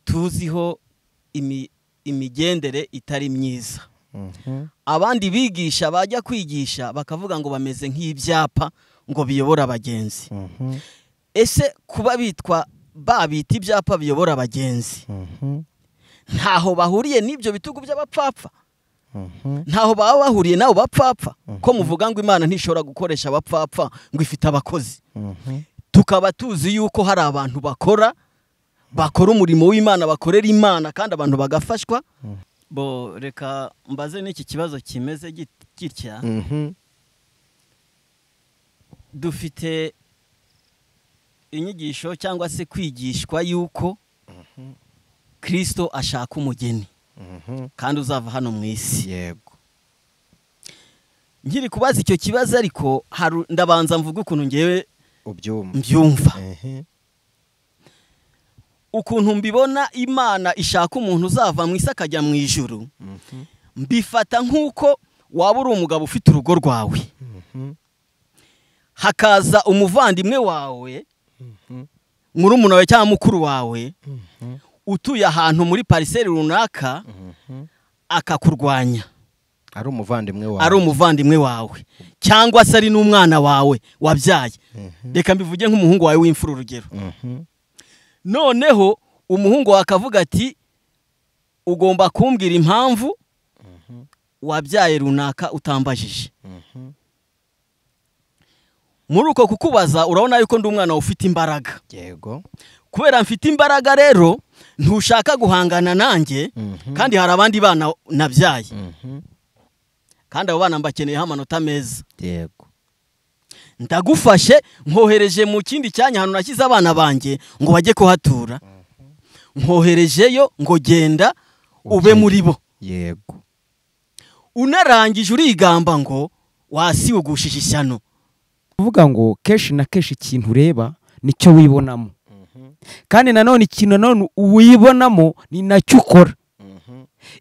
tuziho imigendere itari myiza. Abandi bigisha bajya kwigisha bakavuga ngo bameze nk'ibyapa ngo biyobora abagenzi. Ese kuba bitwa babita ibyapa biyobora abagenzi ntaho bahuriye n'ibyo bitugu by'abapfapfa? Ntaho baba bahuriye nabo bapfapfa? Ko muvuga ngo Imana ntishobora gukoresha abapfapfa ngo ifite abakozi. Tukaba tuzi yuko hari abantu bakora umurimo w'Imana, bakorera Imana kandi abantu bagafashwa. Bo reka mbaze n'iki kibazo kimeze gitya. Dufite inyigisho cyangwa se kwigishwa yuko Kristo ashaka umugeni kandi uzava hano mu isi. Yego. Nkiri kubaza icyo kibazo ariko ndabanza mvuga ukuntu ngewe mbyumva. Ukuntu mbibona Imana ishaka umuntu uzava mu isi akajya mu ijuru, mbifata nk'uko waba uri umugabo ufite urugo rwawe, hakaza umuvandimwe wawe, murumuna wawe cyangwa mukuru wawe, utuye ahantu muri pariseri runaka, akakurwanya. Ari umuvandimwe wawe cyangwa se ari n'umwana wawe wabyaye. Reka mbivuge nk'umuhungu wawe w'imfura urugero. Noneho umuhungu wakavuga ati ugomba kumbwira impamvu wabyaye runaka utambajije. Muri uko kukubaza urabona yuko ndi umwana ufite imbaraga. Yego. Kubera mfite imbaraga rero ntushaka guhangana nanjye, kandi hari abandi bana nabyaye. Kandi abo bana mbakeneyeho amanota meza. Yego. Ndagufashe nkohereje mu kindi cyanya hano nakiza abana banjye ngo bajye kuhatura. Nkoherejeyo ngo genda ube muri bo. Yego. Unarangije urigamba ngo wasi ugushije ishyano. Uvuga ngo keshi na keshi ikintu ureba nicyo wibonamo. Kandi nanone ikintu nanone uwibonamo ni nacyo ukora.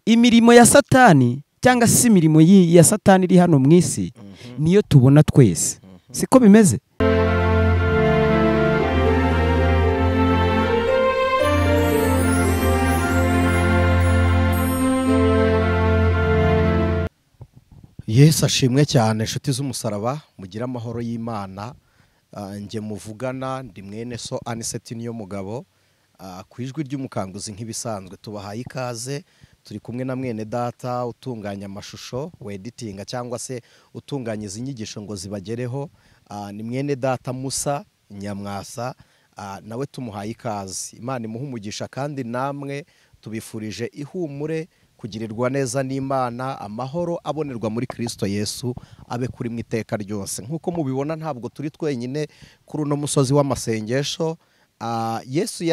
Imirimo ya Satani cyangwa se imirimo ya Satani iri hano mu isi niyo tubona twese. Siko bimeze? Yesu ashimwe cyane inshuti z'umusaraba, mugira amahoro y'Imana. Nge muvugana ndi mwene so Anicet niyomugabo, ku ijwi ry'umukanguzi nk'ibisanzwe tubahaye ikaze. Turi kumwe na mwene data utunganya amashusho, editinga cyangwa se utunganya izi nyigisho ngo zibagereho. Ni mwene data Musa Nyamwasa, nawe tumuhaye ikaze. Imana imuhe umugisha kandi namwe tubifurije ihumure, kugirirwa neza n'Imana, amahoro abonerwa muri Kristo Yesu abe kuri mu iteka ryose. Nkuko mubibona ntabwo turi twenyine kuri uno musozi w'amasengesho. Yesu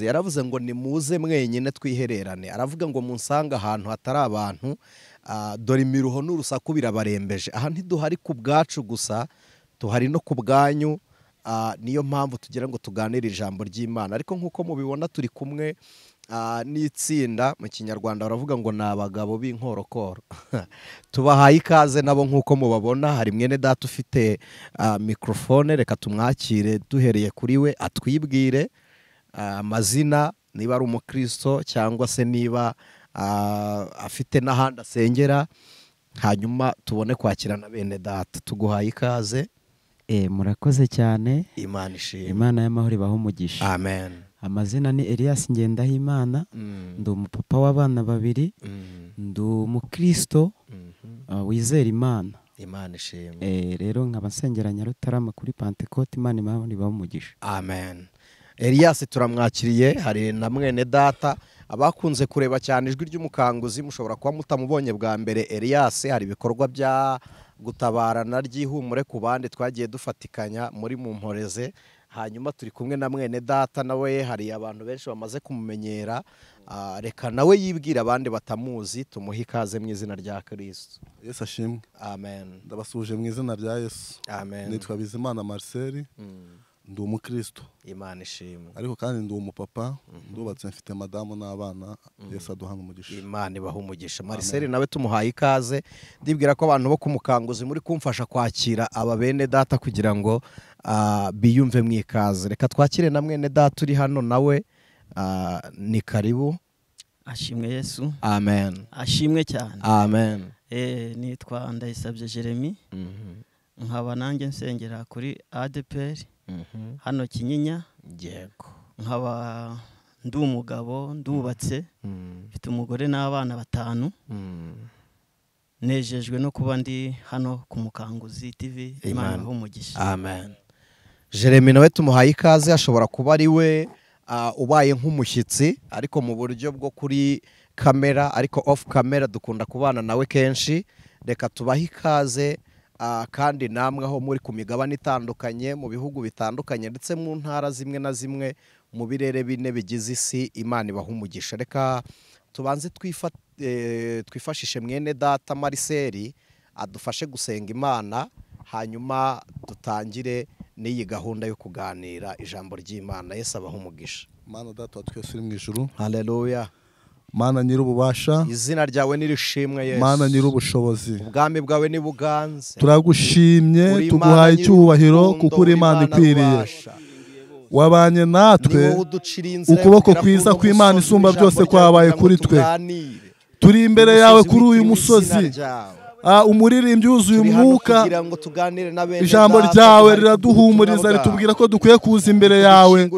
yaravuze ngo nimuze mwenyine twihererane. Aravuga ngo munsanga ahantu hatari abantu, dore imiruho n'urusaku birabarembeje. Aha ntiduhari ku bwacu gusa, tuhari no ku bwanyu. Niyo mpamvu tugira ngo tuganire ijambo ry'Imana. Ariko nkuko mubibona turi kumwe n'itsinda, mu Kinyarwanda baravuga ngo ni abagabo b'inkorokoro. Tubahaye ikaze nabo nkuko mubabona. Hari mwene data ufite mikrofone, reka tumwakire duhereye kuri we atwibwire amazina, niba ari umukristo cyangwa se niba afite n'ahandi asengera, hanyuma tubone kwakirana bene data. Tuguhaye ikaze. Murakoze cyane. Imana ishimwe. Imana y'amahoro ibahe umugisha. Amen. Amazina ni Elias Ngendahimana. Ndi umupapa w'abana babiri. Ndi umukristo wizera Imana. Imana ishimwe. Rero nkaba nsengera Nyarutarama kuri Pentecote. Imana ibahe umugisha. Amen. Elias turamwakiriye. Hari na mwene data abakunze kureba cyane ijwi ry'umukanguzi, mushobora kuba mutamubonye bwa mbere. Elias hari ibikorwa bya gutabarana ry'ihumure ku bandi twagiye dufatikanya muri Mumporeze. Hanyuma turi kumwe na mwene data, nawe hari abantu benshi bamaze kumumenyera. Reka nawe yibwira abandi batamuzi. Tumuhe ikaze mu izina rya Kristo. Yesu ashimwe. Amen. Ndabasuje mu izina rya Yesu. Amen. Nitwa Bizimana Marcel. Ndi umukristo. Imana ishimwe. Ariko kandi ndi umupapa. Ndubatse mfite madamu n'abana. Yesu aduhana umugisha. Imana ibahe umugisha. Marcel nawe tumuhaye ikaze. Ndibwira ko abantu bo kumukanguzi muri kumfasha kwakira aba bene data kugira ngo biyumve mu ikaze. Reka twakire na mwene data uri hano nawe ni karibu. Ashimwe Yesu. Amen. Ashimwe cyane. Amen. Nitwa Ndayisabye Jeremie. Nkaba nanjye nsengera kuri ADPR. Hano Kinyinya. Yego. Nkaba ndi umugabo, ndubatse. Mfite umugore n'abana 5. Nejejwe no kuba ndi hano ku Mukanguzi TV. Imana umugisha. Amen. Jeremie nawe tumuhaye ikaze, ashobora kuba ari we ubaye nk'umushyitsi ariko mu buryo bwo kuri kamera, ariko off camera dukunda kubana nawe kenshi. Reka tubahe ikaze kandi namwe aho muri ku migabane itandukanye, mu bihugu bitandukanye ndetse mu ntara zimwe na zimwe, mu birere bine bigize isi. Imana ibaha umugisha. Reka tubanze twifashishe mwene data Marcel adufashe gusenga Imana, hanyuma dutangire n'iyi gahunda yo kuganira ijambo ry'Imana. Yesu abaha umugisha. Mana data twese uri mu ijuru. Haleluya. Mana nyir'ububasha, izina ryawe nirishimwe Yesu. Mana nyir'ubushobozi, ubwami bwawe nibuganze. Turagushimye, tuguhaye icyubahiro kuko uri Imana ikwiriye. Wabanye natwe, ukuboko kwiza kw'Imana isumba byose kwabaye kuri twe. Turi imbere yawe kuri uyu musozi, umuririmbyi yuzuye umwuka. Ijambo ryawe riraduhumuriza, ritubwira ko dukwiye kuza imbere yawe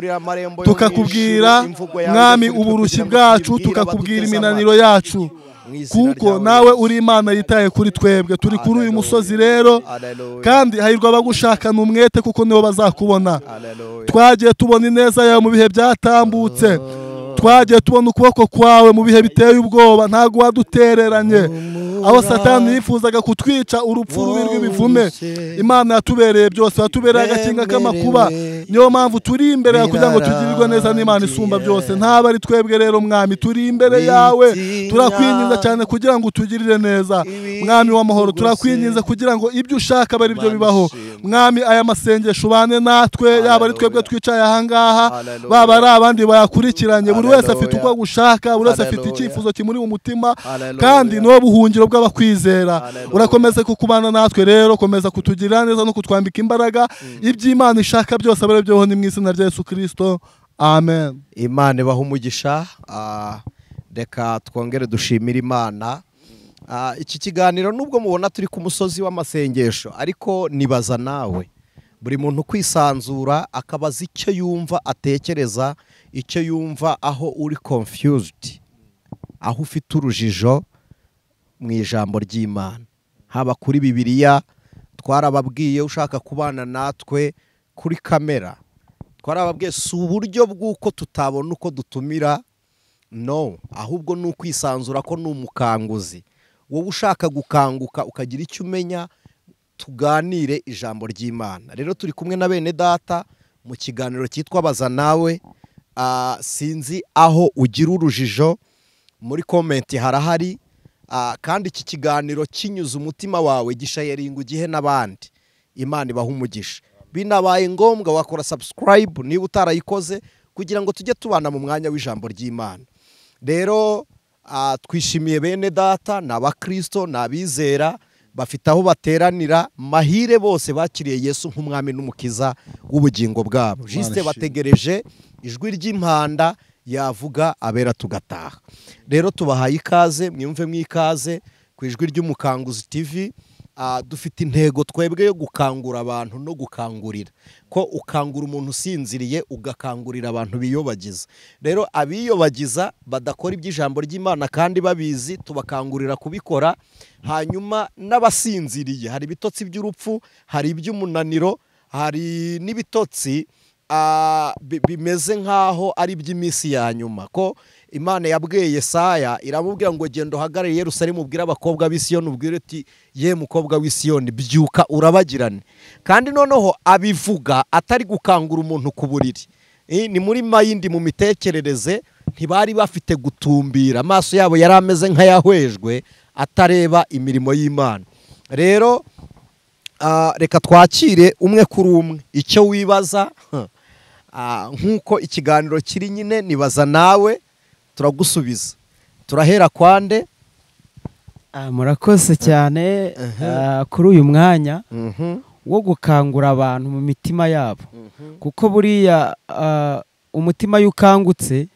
tukakubwira mwami uburushyi bwacu, tukakubwira iminaniro yacu, kuko nawe uri Imana yitaye kuri twebwe. Turi kuri uyu musozi rero, kandi hahirwa abagushakana umwete kuko nibo bazakubona. Twagiye tubona ineza yawe mu bihe byatambutse, twagiye tubona ukuboko kwawe mu bihe biteye ubwoba. Ntago wadutereranye aho Satani yifuzaga kutwica urupfu rubi rw'ibivume. Imana yatubereye byose, yatubereye agakinga k'amakuba. Niyo mpamvu turi imbere yawe kugira ngo tugirirwe neza n'Imana isumba byose. Ntaba ari twebwe rero mwami, turi imbere yawe. Turakwinginze cyane kugira ngo utugirire neza mwami w'amahoro. Turakwinginze kugira ngo ibyo ushaka bari byo bibaho mwami. Aya masengesho ubane natwe, yaba ari twebwe twicaye ahangaha, baba ari abandi bayakurikiranye. Buri wese afite uko gushaka, buri wese afite icyifuzo kimuri mu mutima, kandi no buhungiro bw'abakwizera. Urakomeze kukubana natwe rero, komeza kutugirira neza no kutwambika imbaraga. Iby'Imana ishaka byose abe byo ni mu izina rya Yesu Kristo. Amen. Imana ibaha umugisha. Reka twongere dushimira Imana. Iki kiganiro nubwo mubona turi ku musozi w'amasengesho, ariko nibaza nawe buri muntu kwisanzura akabaza icyo yumva, atekereza icyo yumva, aho uri confused, aho ufite urujijo mu ijambo ry'Imana, haba kuri Bibiliya. Twarababwiye ushaka kubana natwe kuri kamera, twarababwiye si uburyo bw'uko tutabona uko dutumira, no, ahubwo ni ukwisanzura ko ni umukanguzi. Wowe ushaka gukanguka ukagira icyo umenya, tuganire ijambo ry'Imana. Rero turi kumwe na bene data mu kiganiro cyitwa Bazanawe. Sinzi aho ugira urujijo, muri komenti harahari. Kandi iki kiganiro kinyuze umutima wawe, gisharinga ugihe n'abandi. Imana ibaha umugisha. Binabaye ngombwa wakora subscribe niba utarayikoze, kugira ngo tujye tubana mu mwanya w'ijambo ry'Imana. Rero twishimiye bene data, n'abakristo, n'abizera bafite aho bateranira. Mahire bose bakiriye Yesu nk'umwami n'umukiza w'ubugingo bwabo. Juste bategereje ijwi ry'impanda yavuga abera tugataha. Rero tubahaye ikaze, mwumve mwikaze ku ijwi ry'Umukanguzi TV. Dufite intego twebwe yo gukangura abantu no gukangurira, ko ukangura umuntu usinziriye ugakangurira abantu biyobagiza. Rero abiyobagiza badakora iby'ijambo ry'Imana kandi babizi, tubakangurira kubikora. Hanyuma n'abasinziriye, hari ibitotsi by'urupfu, hari iby'umunaniro, hari n'ibitotsi bimeze nk'aho ari iby'iminsi ya nyuma. Ko Imana yabwiye Yesaya, iramubwira ngo genda uhagarare Yerusalemu, ubwire abakobwa b'i Siyoni, ubwire ati ye mukobwa w'i Siyoni, byuka urabagirane. Kandi noneho abivuga atari gukangura umuntu ku buriri. Ni muri mayindi, mu mitekerereze. Ntibari bafite gutumbira, amaso yabo yari ameze nk'ayahwejwe, atareba imirimo y'Imana. Rero reka twakire umwe kuri umwe icyo wibaza. Nk'uko ikiganiro kiri nyine, nibaza nawe, turagusubiza. Turahera kwande? Murakoze cyane kuri uyu mwanya wo gukangura abantu mu mitima yabo, kuko buriya umutima iyo ukangutse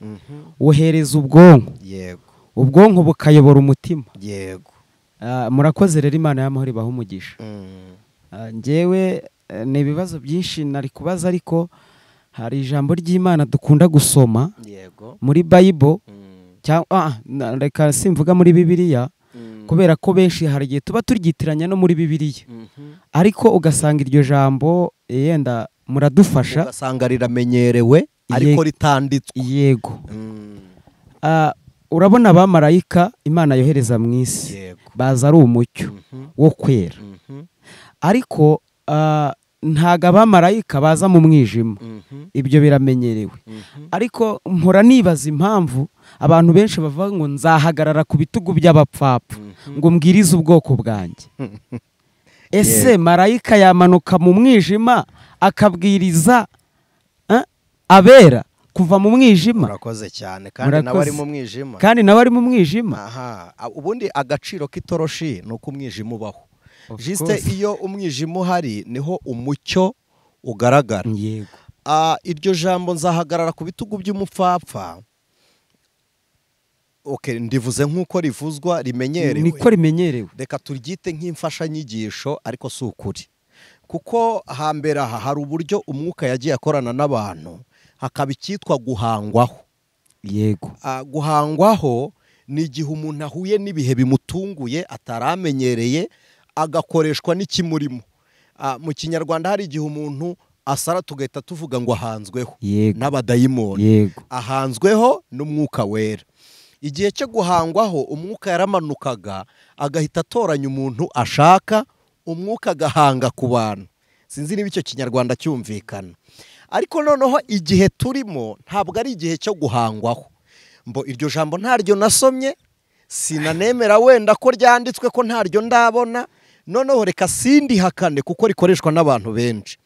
wohereza ubwonko, yego, ubwonko bukayobora umutima. yego. Murakoze rero, Imana y'amahoro ibahe umugisha. Njyewe ni ibibazo byinshi nari kubaza, ariko hari ijambo ry'Imana dukunda gusoma Yego. muri Bible, cyangwa reka simvuga muri Bibiliya, kubera ko benshi hari igihe tuba turyitiranya no muri Bibiliya, ariko ugasanga iryo jambo yenda muradufasha, ugasanga riramenyerewe ariko ritanditswe. Yego. Urabona abamarayika Imana yohereza mu isi, Yego. baza ari umucyo wo kwera, ariko ntago abamarayika baza mu mwijima, ibyo biramenyerewe. Ariko mpora nibaza impamvu abantu benshi bavuga ngo nzahagarara ku bitugu by'abapfapfa ngo mbwirize ubwoko bwanjye. Ese marayika yamanuka mu mwijima akabwiriza abera kuva mu mwijima? Murakoze cyane, kandi nawe ari mu mwijima. Kandi nawe ari mu mwijima. Aha, ubundi agaciro k'itoroshi ni uko umwijima ubaho. Juste iyo umwijima uhari niho umucyo ugaragara. Yego. Iryo jambo nzahagarara ku bitugu by'umupfapfa, ndivuze nk'uko rivuzwa, rimenyerewe. Niko rimenyerewe. Reka turyite nk'imfashanyigisho, ariko si ukuri. Kuko hambere aha hari uburyo umwuka yagiye akorana n'abantu, hakaba icyitwa guhangwaho. Yego. Guhangwaho ni igihe umuntu ahuye n'ibihe bimutunguye ataramenyereye, agakoreshwa n'ikimurimo. Mu Kinyarwanda hari igihe umuntu asara tugahita tuvuga ngo ahanzweho n'abadayimoni. Yego. Ahanzweho n'umwuka wera. Igihe cyo guhangwaho umwuka yaramanukaga agahita atoranya umuntu ashaka, umwuka agahanga ku bantu. Sinzi niba icyo Kinyarwanda cyumvikana. Ariko noneho igihe turimo ntabwo ari igihe cyo guhangwaho. Iryo jambo ntaryo nasomye, sinanemera wenda ko ryanditswe ko ntaryo ndabona, noneho reka sindihakane kuko rikoreshwa n'abantu benshi,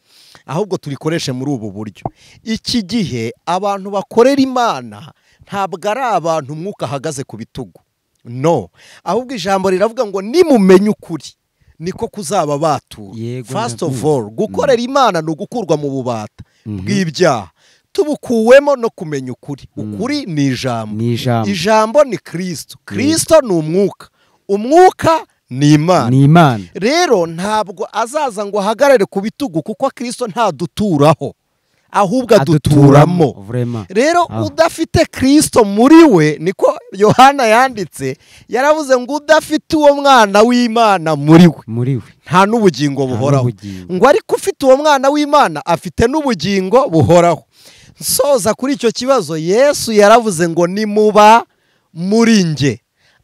ahubwo turikoreshe muri ubu buryo. Iki gihe abantu bakorera Imana ntabwo ari abantu umwuka ahagaze ku bitugu, no, ahubwo ijambo riravuga ngo nimumenye ukuri niko kuzaba batura. First of all, gukorera Imana ni ugukurwa mu bubata bw'ibyaha, tubukuwemo no kumenya ukuri. Ukuri ni ijambo. Ijambo ni Kristo. Kristo ni umwuka. Umwuka ni Imana. Rero ntabwo azaza ngo ahagarare ku bitugu, kuko Kristo ntaduturaho, ahubwo aduturamo. Rero udafite Kristo muri we, niko Yohana yanditse, yaravuze ngo udafite uwo mwana w'Imana muri we nta n'ubugingo buhoraho. Ngo ariko ufite uwo mwana w'Imana afite n'ubugingo buhoraho. Nsoza kuri icyo kibazo, Yesu yaravuze ngo nimuba muri nge,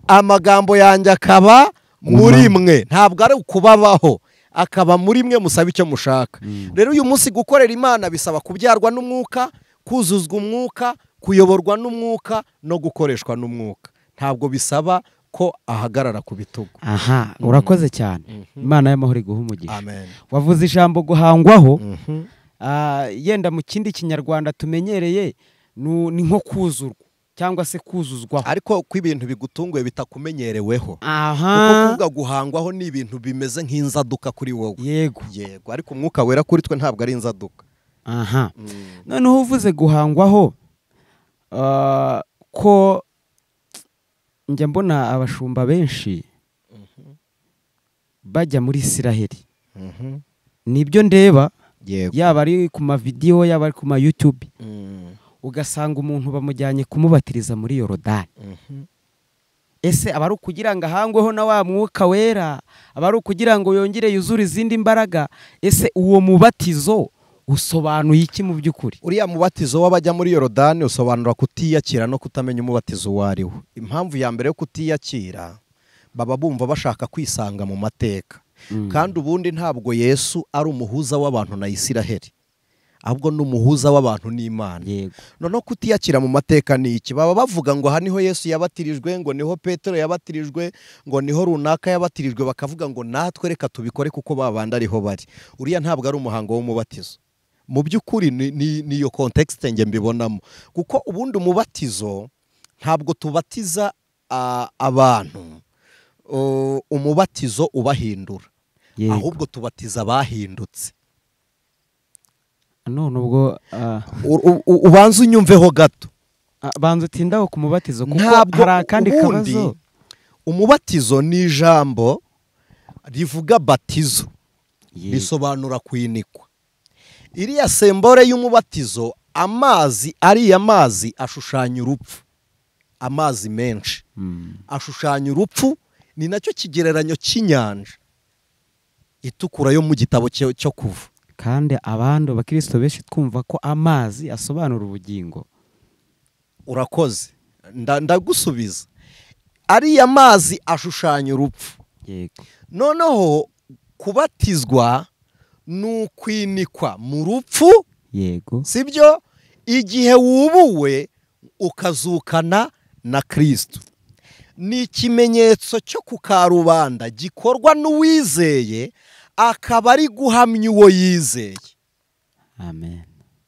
amagambo yanjye akaba muri mwe. Ntabwo ari ukubabaho, akaba muri mwe, musaba icyo mushaka. Rero uyu munsi gukorera Imana bisaba kubyarwa n'umwuka, kuzuzwa umwuka, kuyoborwa n'umwuka no gukoreshwa n'umwuka. Ntabwo bisaba ko ahagarara ku bitugu. Aha, urakoze cyane. Imana y'amahoro iguhe umugisha. Amen. Wavuze ijambo guhangwaho, yenda mu kindi Kinyarwanda tumenyereye ni nko kuzurwa cyangwa se kuzuzwaho, ariko ko ibintu bigutunguye bitakumenyereweho. Aha, kuko guhangwaho ni ibintu bimeze nk'inzaduka kuri wowe. Yego. Ariko umwuka wera kuri twe ntabwo ari inzaduka. Aha. Noneho uvuze guhangwaho, ko njya mbona abashumba benshi bajya muri Isiraheli. Nibyo ndeba, yaba ari ku mavidewo, yaba ari ku ma YouTube, ugasanga umuntu bamujyanye kumubatiriza muri Yorodani. Ese aba ari ukugira ngo ahangweho na wa mwuka wera, aba ari ukugira ngo yongere yuzure izindi mbaraga? Ese uwo mubatizo usobanuye iki mu by'ukuri? Uriya mubatizo w'abajya muri Yorodani usobanura kutiyakira no kutamenya umubatizo uwo ari wo. Impamvu ya mbere yo kutiyakira, baba bumva bashaka kwisanga mu mateka. Kandi ubundi ntabwo Yesu ari umuhuza w'abantu na Isiraheli, ahubwo ni umuhuza w'abantu n'Imana. Noneho kutiyakira mu mateka ni iki? Baba bavuga ngo aha niho Yesu yabatirijwe, ngo niho Petero yabatirijwe, ngo niho runaka yabatirijwe, bakavuga ngo natwe reka tubikore kuko babandi ariho bari. Uriya ntabwo ari umuhango w'umubatizo. Mu by'ukuri ni iyo context nge mbibonamo, kuko ubundi umubatizo ntabwo tubatiza abantu umubatizo ubahindura, ahubwo tubatiza abahindutse. none ubwo ubanza unyumveho gato. banza utindaho ku mubatizo kuko hari akandi kabazo. Umubatizo ni ijambo rivuga batizo, risobanura kwinikwa. Iriya sembore y'umubatizo, amazi, ariya mazi ashushanya urupfu. Amazi menshi ashushanya urupfu, ni nacyo kigereranyo cy'inyanja itukura yo mu gitabo cyo Kuva. Kandi abandi bakristo benshi twumva ko amazi asobanura ubugingo. Urakoze, ndagusubiza. Ariya mazi ashushanya urupfu. Yego. Noneho kubatizwa ni ukwinikwa mu rupfu. Yego. Sibyo? Igihe wubuwe ukazukana na Kristo. Ni ikimenyetso cyo ku karubanda gikorwa n'uwizeye, akaba ari guhamya uwo yizeye. Amen.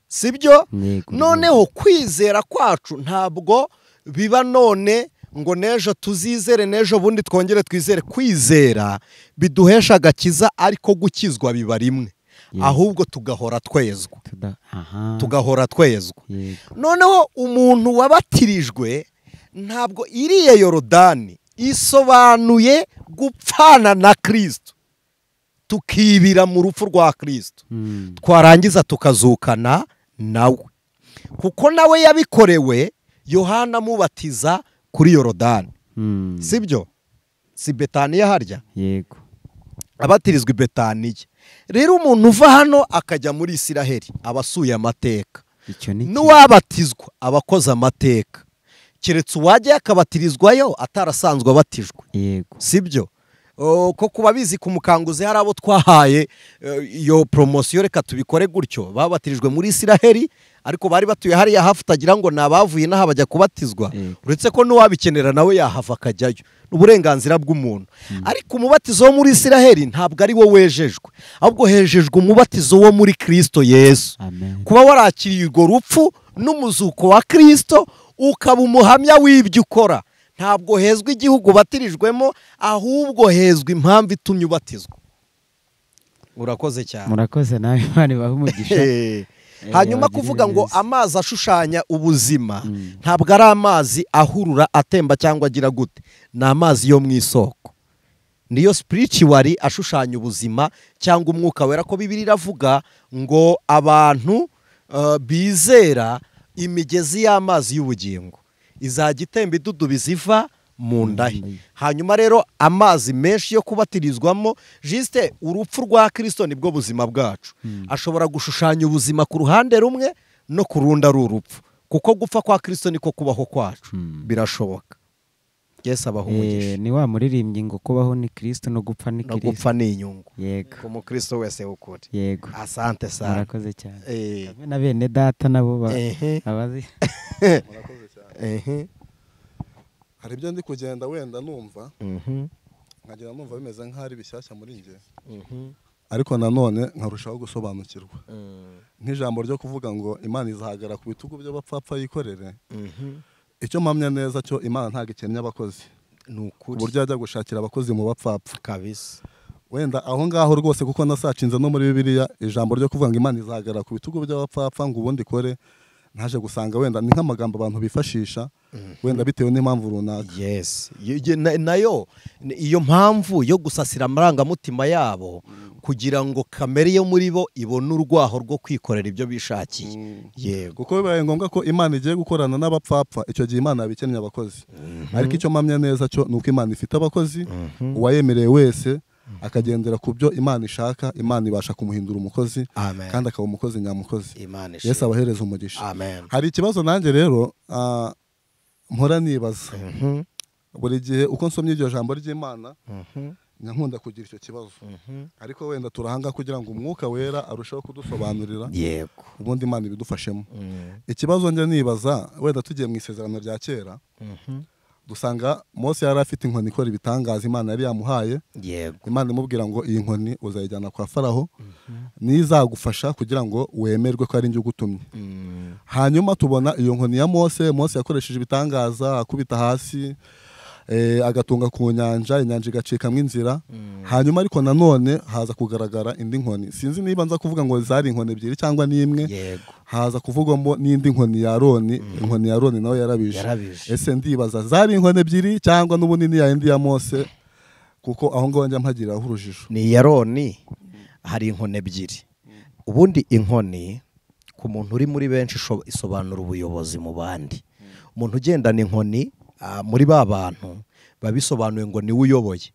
Sibyo? Noneho kwizera kwacu ntabwo biba none ngo nejo tuzizere nejo bundi twongere twizere. Kwizera biduhesha agakiza, ariko gukizwa biba rimwe. Ahubwo tugahora twezwa. Tugahora twezwa. Noneho umuntu wabatirijwe, ntabwo iriya Yorodani isobanuye gupfana na Kristo, tukibira mu rupfu rwa Kristo, twarangiza tukazukana nawe, kuko nawe yabikorewe. Yohana mubatiza kuri Yorodani. Sibyo? Si Betaniya harya? Yego. Abatirizwa i Betaniya. Rero umuntu uva hano akajya muri Isiraheli abasuye amateka. N'uwabatizwa abakoze amateka. Keretse uwajya akabatirizwayo atarasanzwe abatijwe. Yego. Sibyo? Ko kuba bizi ku mukanguzi hari abo twahaye iyo promosiyo, reka tubikore gutyo. Babatirijwe muri Isiraheli, ariko bari batuye hariya hafi, utagira ngo nabavuye naha bajya kubatizwa. Uretse ko n'uwabikenera nawe yahava akajyayo, n'uburenganzira bw'umuntu. Ariko umubatizo wo muri Isiraheli ntabwo ari wo wejejwe, ahubwo hejejwe umubatizo wo muri Kristo Yesu. Kuba warakiriye urwo rupfu n'umuzuko wa Kristo, ukaba umuhamya w'ibyo ukora. Ntabwo hezwa igihugu batirijwemo, ahubwo hezwa impamvu itumye ubatizwa. Urakoze cyane. Murakoze nawe, Imana ibahe umugisha. Hanyuma kuvuga ngo amazi ashushanya ubuzima, ntabwo ari amazi ahurura atemba cyangwa agira gute. Ni amazi yo mu isoko. Niyo spiritual ashushanya ubuzima cyangwa umwuka wera, ko Bibiliya iravuga ngo abantu bizera imigezi y'amazi y'ubugingo izajya itemba idudubiza iva mu nda. Hanyuma rero amazi menshi yo kubatirizwamo, juste urupfu rwa Kristo nibwo buzima bwacu. Ashobora gushushanya ubuzima ku ruhande rumwe no ku rundi ari urupfu, kuko gupfa kwa Kristo niko kubaho kwacu. Birashoboka. Yesu abaho umugisha. Ni wa muririmbyi ngo kubaho ni Kristo no gupfa ni Kristo. No gupfa ni inyungu. Yego. Ku mukristo wese ukuri. Yego. Asante sana. Murakoze cyane. Na bene data nabo abazi. Murakoze cyane. Hari ibyo ndi kugenda wenda numva, nkagenda numva bimeze nk'ari bishyashya muri njye, ariko nanone nkarushaho gusobanukirwa. Nk'ijambo ryo kuvuga ngo Imana izahagara ku bitugu by'abapfapfa yikorere. Icyo mpamya neza cyo, Imana ntabwo ikennye abakozi. Uburyo yajya gushakira abakozi mu bapfapfa kabisa. Wenda aho ngaho rwose, kuko nasacinze no muri Bibiliya ijambo ryo kuvuga ngo Imana izahagara ku bitugu by'abapfapfa ngo ubundi ikore, ntaje gusanga wenda ni nk'amagambo abantu bifashisha wenda bitewe n'impamvu runaka. Yes. Nayo iyo mpamvu yo gusasira amarangamutima yabo, kugira ngo kamere yo muri bo ibone urwaho rwo kwikorera ibyo bishakiye. Yego. Kuko bibaye ngombwa ko Imana igiye gukorana n'abapfapfa, icyo gihe Imana yabikennye abakozi. Ariko icyo mpamya neza cyo nuko Imana ifite abakozi, uwayemereye wese akagendera ku byo Imana ishaka, Imana ibasha kumuhindura umukozi. Kandi akaba umukozi nyamukozi. Yesu abahereza umugisha. Hari ikibazo nanjye rero mpora nibaza. Buri gihe uko nsomye iryo jambo ry'Imana, nkunda kugira icyo kibazo. Ariko wenda turahanga kugira ngo umwuka wera arusheho kudusobanurira. Yego. Ubundi Imana ibidufashemo. Ikibazo njye nibaza, wenda tugiye mu isezerano rya kera, dusanga Mose yari afite inkoni ikora ibitangaza Imana yari yamuhaye. Yego. Imana imubwira ngo iyi nkoni uzayijyana kwa Faraho, nizagufasha kugira ngo wemerwe ko ari njye ugutumye. Hanyuma tubona iyo nkoni ya Mose yakoresheje ibitangaza, akubita hasi agatunga ku nyanja, inyanja igacikamo inzira. Hanyuma ariko nanone haza kugaragara indi nkoni, sinzi niba nza kuvuga ngo zari inkoni ebyiri cyangwa n'imwe. Haza kuvugwamo n'indi nkoni ya Aroni. Inkoni ya Aroni nawe yarabije. Ese ndibaza zari inkoni ebyiri cyangwa n'ubunini ya indi ya Mose, kuko aho ngaho njya mpagiraho urujijo. Ni ya Aroni hari inkoni ebyiri. Ubundi inkoni ku muntu uri muri benshi isobanura ubuyobozi mu bandi. Umuntu ugendana inkoni muri ba bantu babisobanuye ngo niwe uyoboye.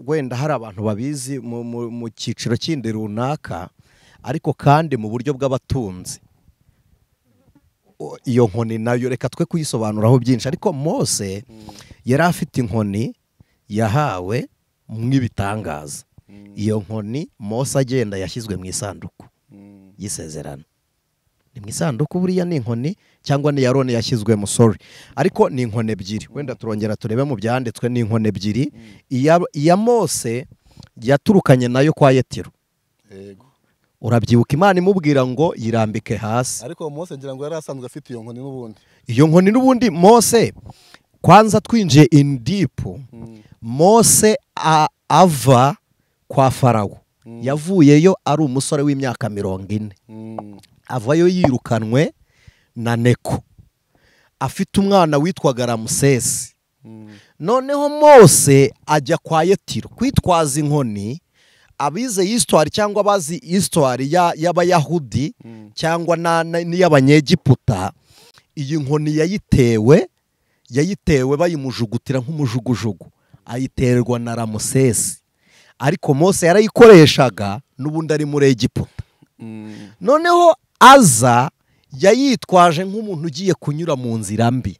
Wenda hari abantu babizi mu cyiciro kindi runaka, ariko kandi mu buryo bw'abatunzi iyo nkoni nayo reka twe kuyisobanuraho byinshi. Ariko Mose yari afite inkoni yahawe mw'ibitangaza. Iyo nkoni Mose agenda yashyizwe mu isanduku y'isezerano. Ni mu isanduku buriya ni inkoni cyangwa ni Aroni yashyizwemo, sorry, ariko ni inkoni ebyiri. Wenda turongera turebe mu byanditswe, ni inkoni ebyiri. Iya Mose yaturukanye nayo kwa Yetiro. Urabyibuka Imana imubwira ngo yirambike hasi. Ariko Mose ngira ngo yari asanzwe afite iyo nkoni n'ubundi. Iyo nkoni n'ubundi Mose, kwanza twinjiye in deep, Mose ava kwa Farawo. Yavuyeyo ari umusore w'imyaka 40. Avayo yirukanwe na Neko, afite umwana witwaga Ramusesi. Noneho Mose ajya kwa Yetiro kwitwaza inkoni. Abize histoire cyangwa bazi histoire y'Abayahudi cyangwa n'iy'Abanyegiputa, iyi nkoni yayitewe bayimujugutira nk'umujugujugu, ayiterwa na Ramusesi. Ariko Mose yarayikoreshaga n'ubundi ari muri Egiputa. Noneho aza yayitwaje nk'umuntu ugiye kunyura mu nzira mbi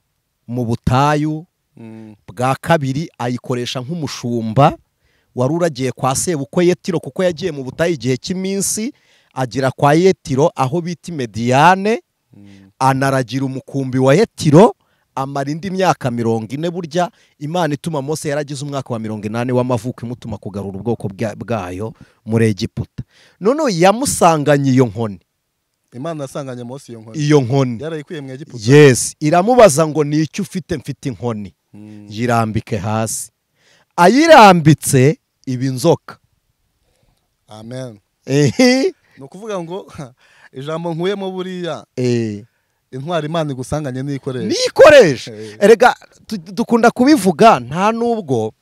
mu butayu. Bwa kabiri ayikoresha nk'umushumba wari uragiye kwa sebukwe Yetiro, kuko yagiye mu butayu igihe cy'iminsi, agira kwa Yetiro aho bita Mediyane, anaragira umukumbi wa Yetiro, amara indi myaka 40. Burya Imana ituma Mose yaragize umwaka wa 80 w'amavuko, imutuma kugarura ubwoko bwayo muri Egiputa. Noneho yamusanganye iyo nkoni. Imana yasanganye Mose iyo nkoni yarayikuye mu Egiputa. Yes, iramubaza ngo ni icyo ufite? Mfite inkoni. Yirambike hasi. Ayirambitse iba inzoka. Amen. No kuvuga ngo ijambo nkuyemo buriya intwari Imana igusanganye nikoresha. Erega dukunda kubivuga, nta nubwo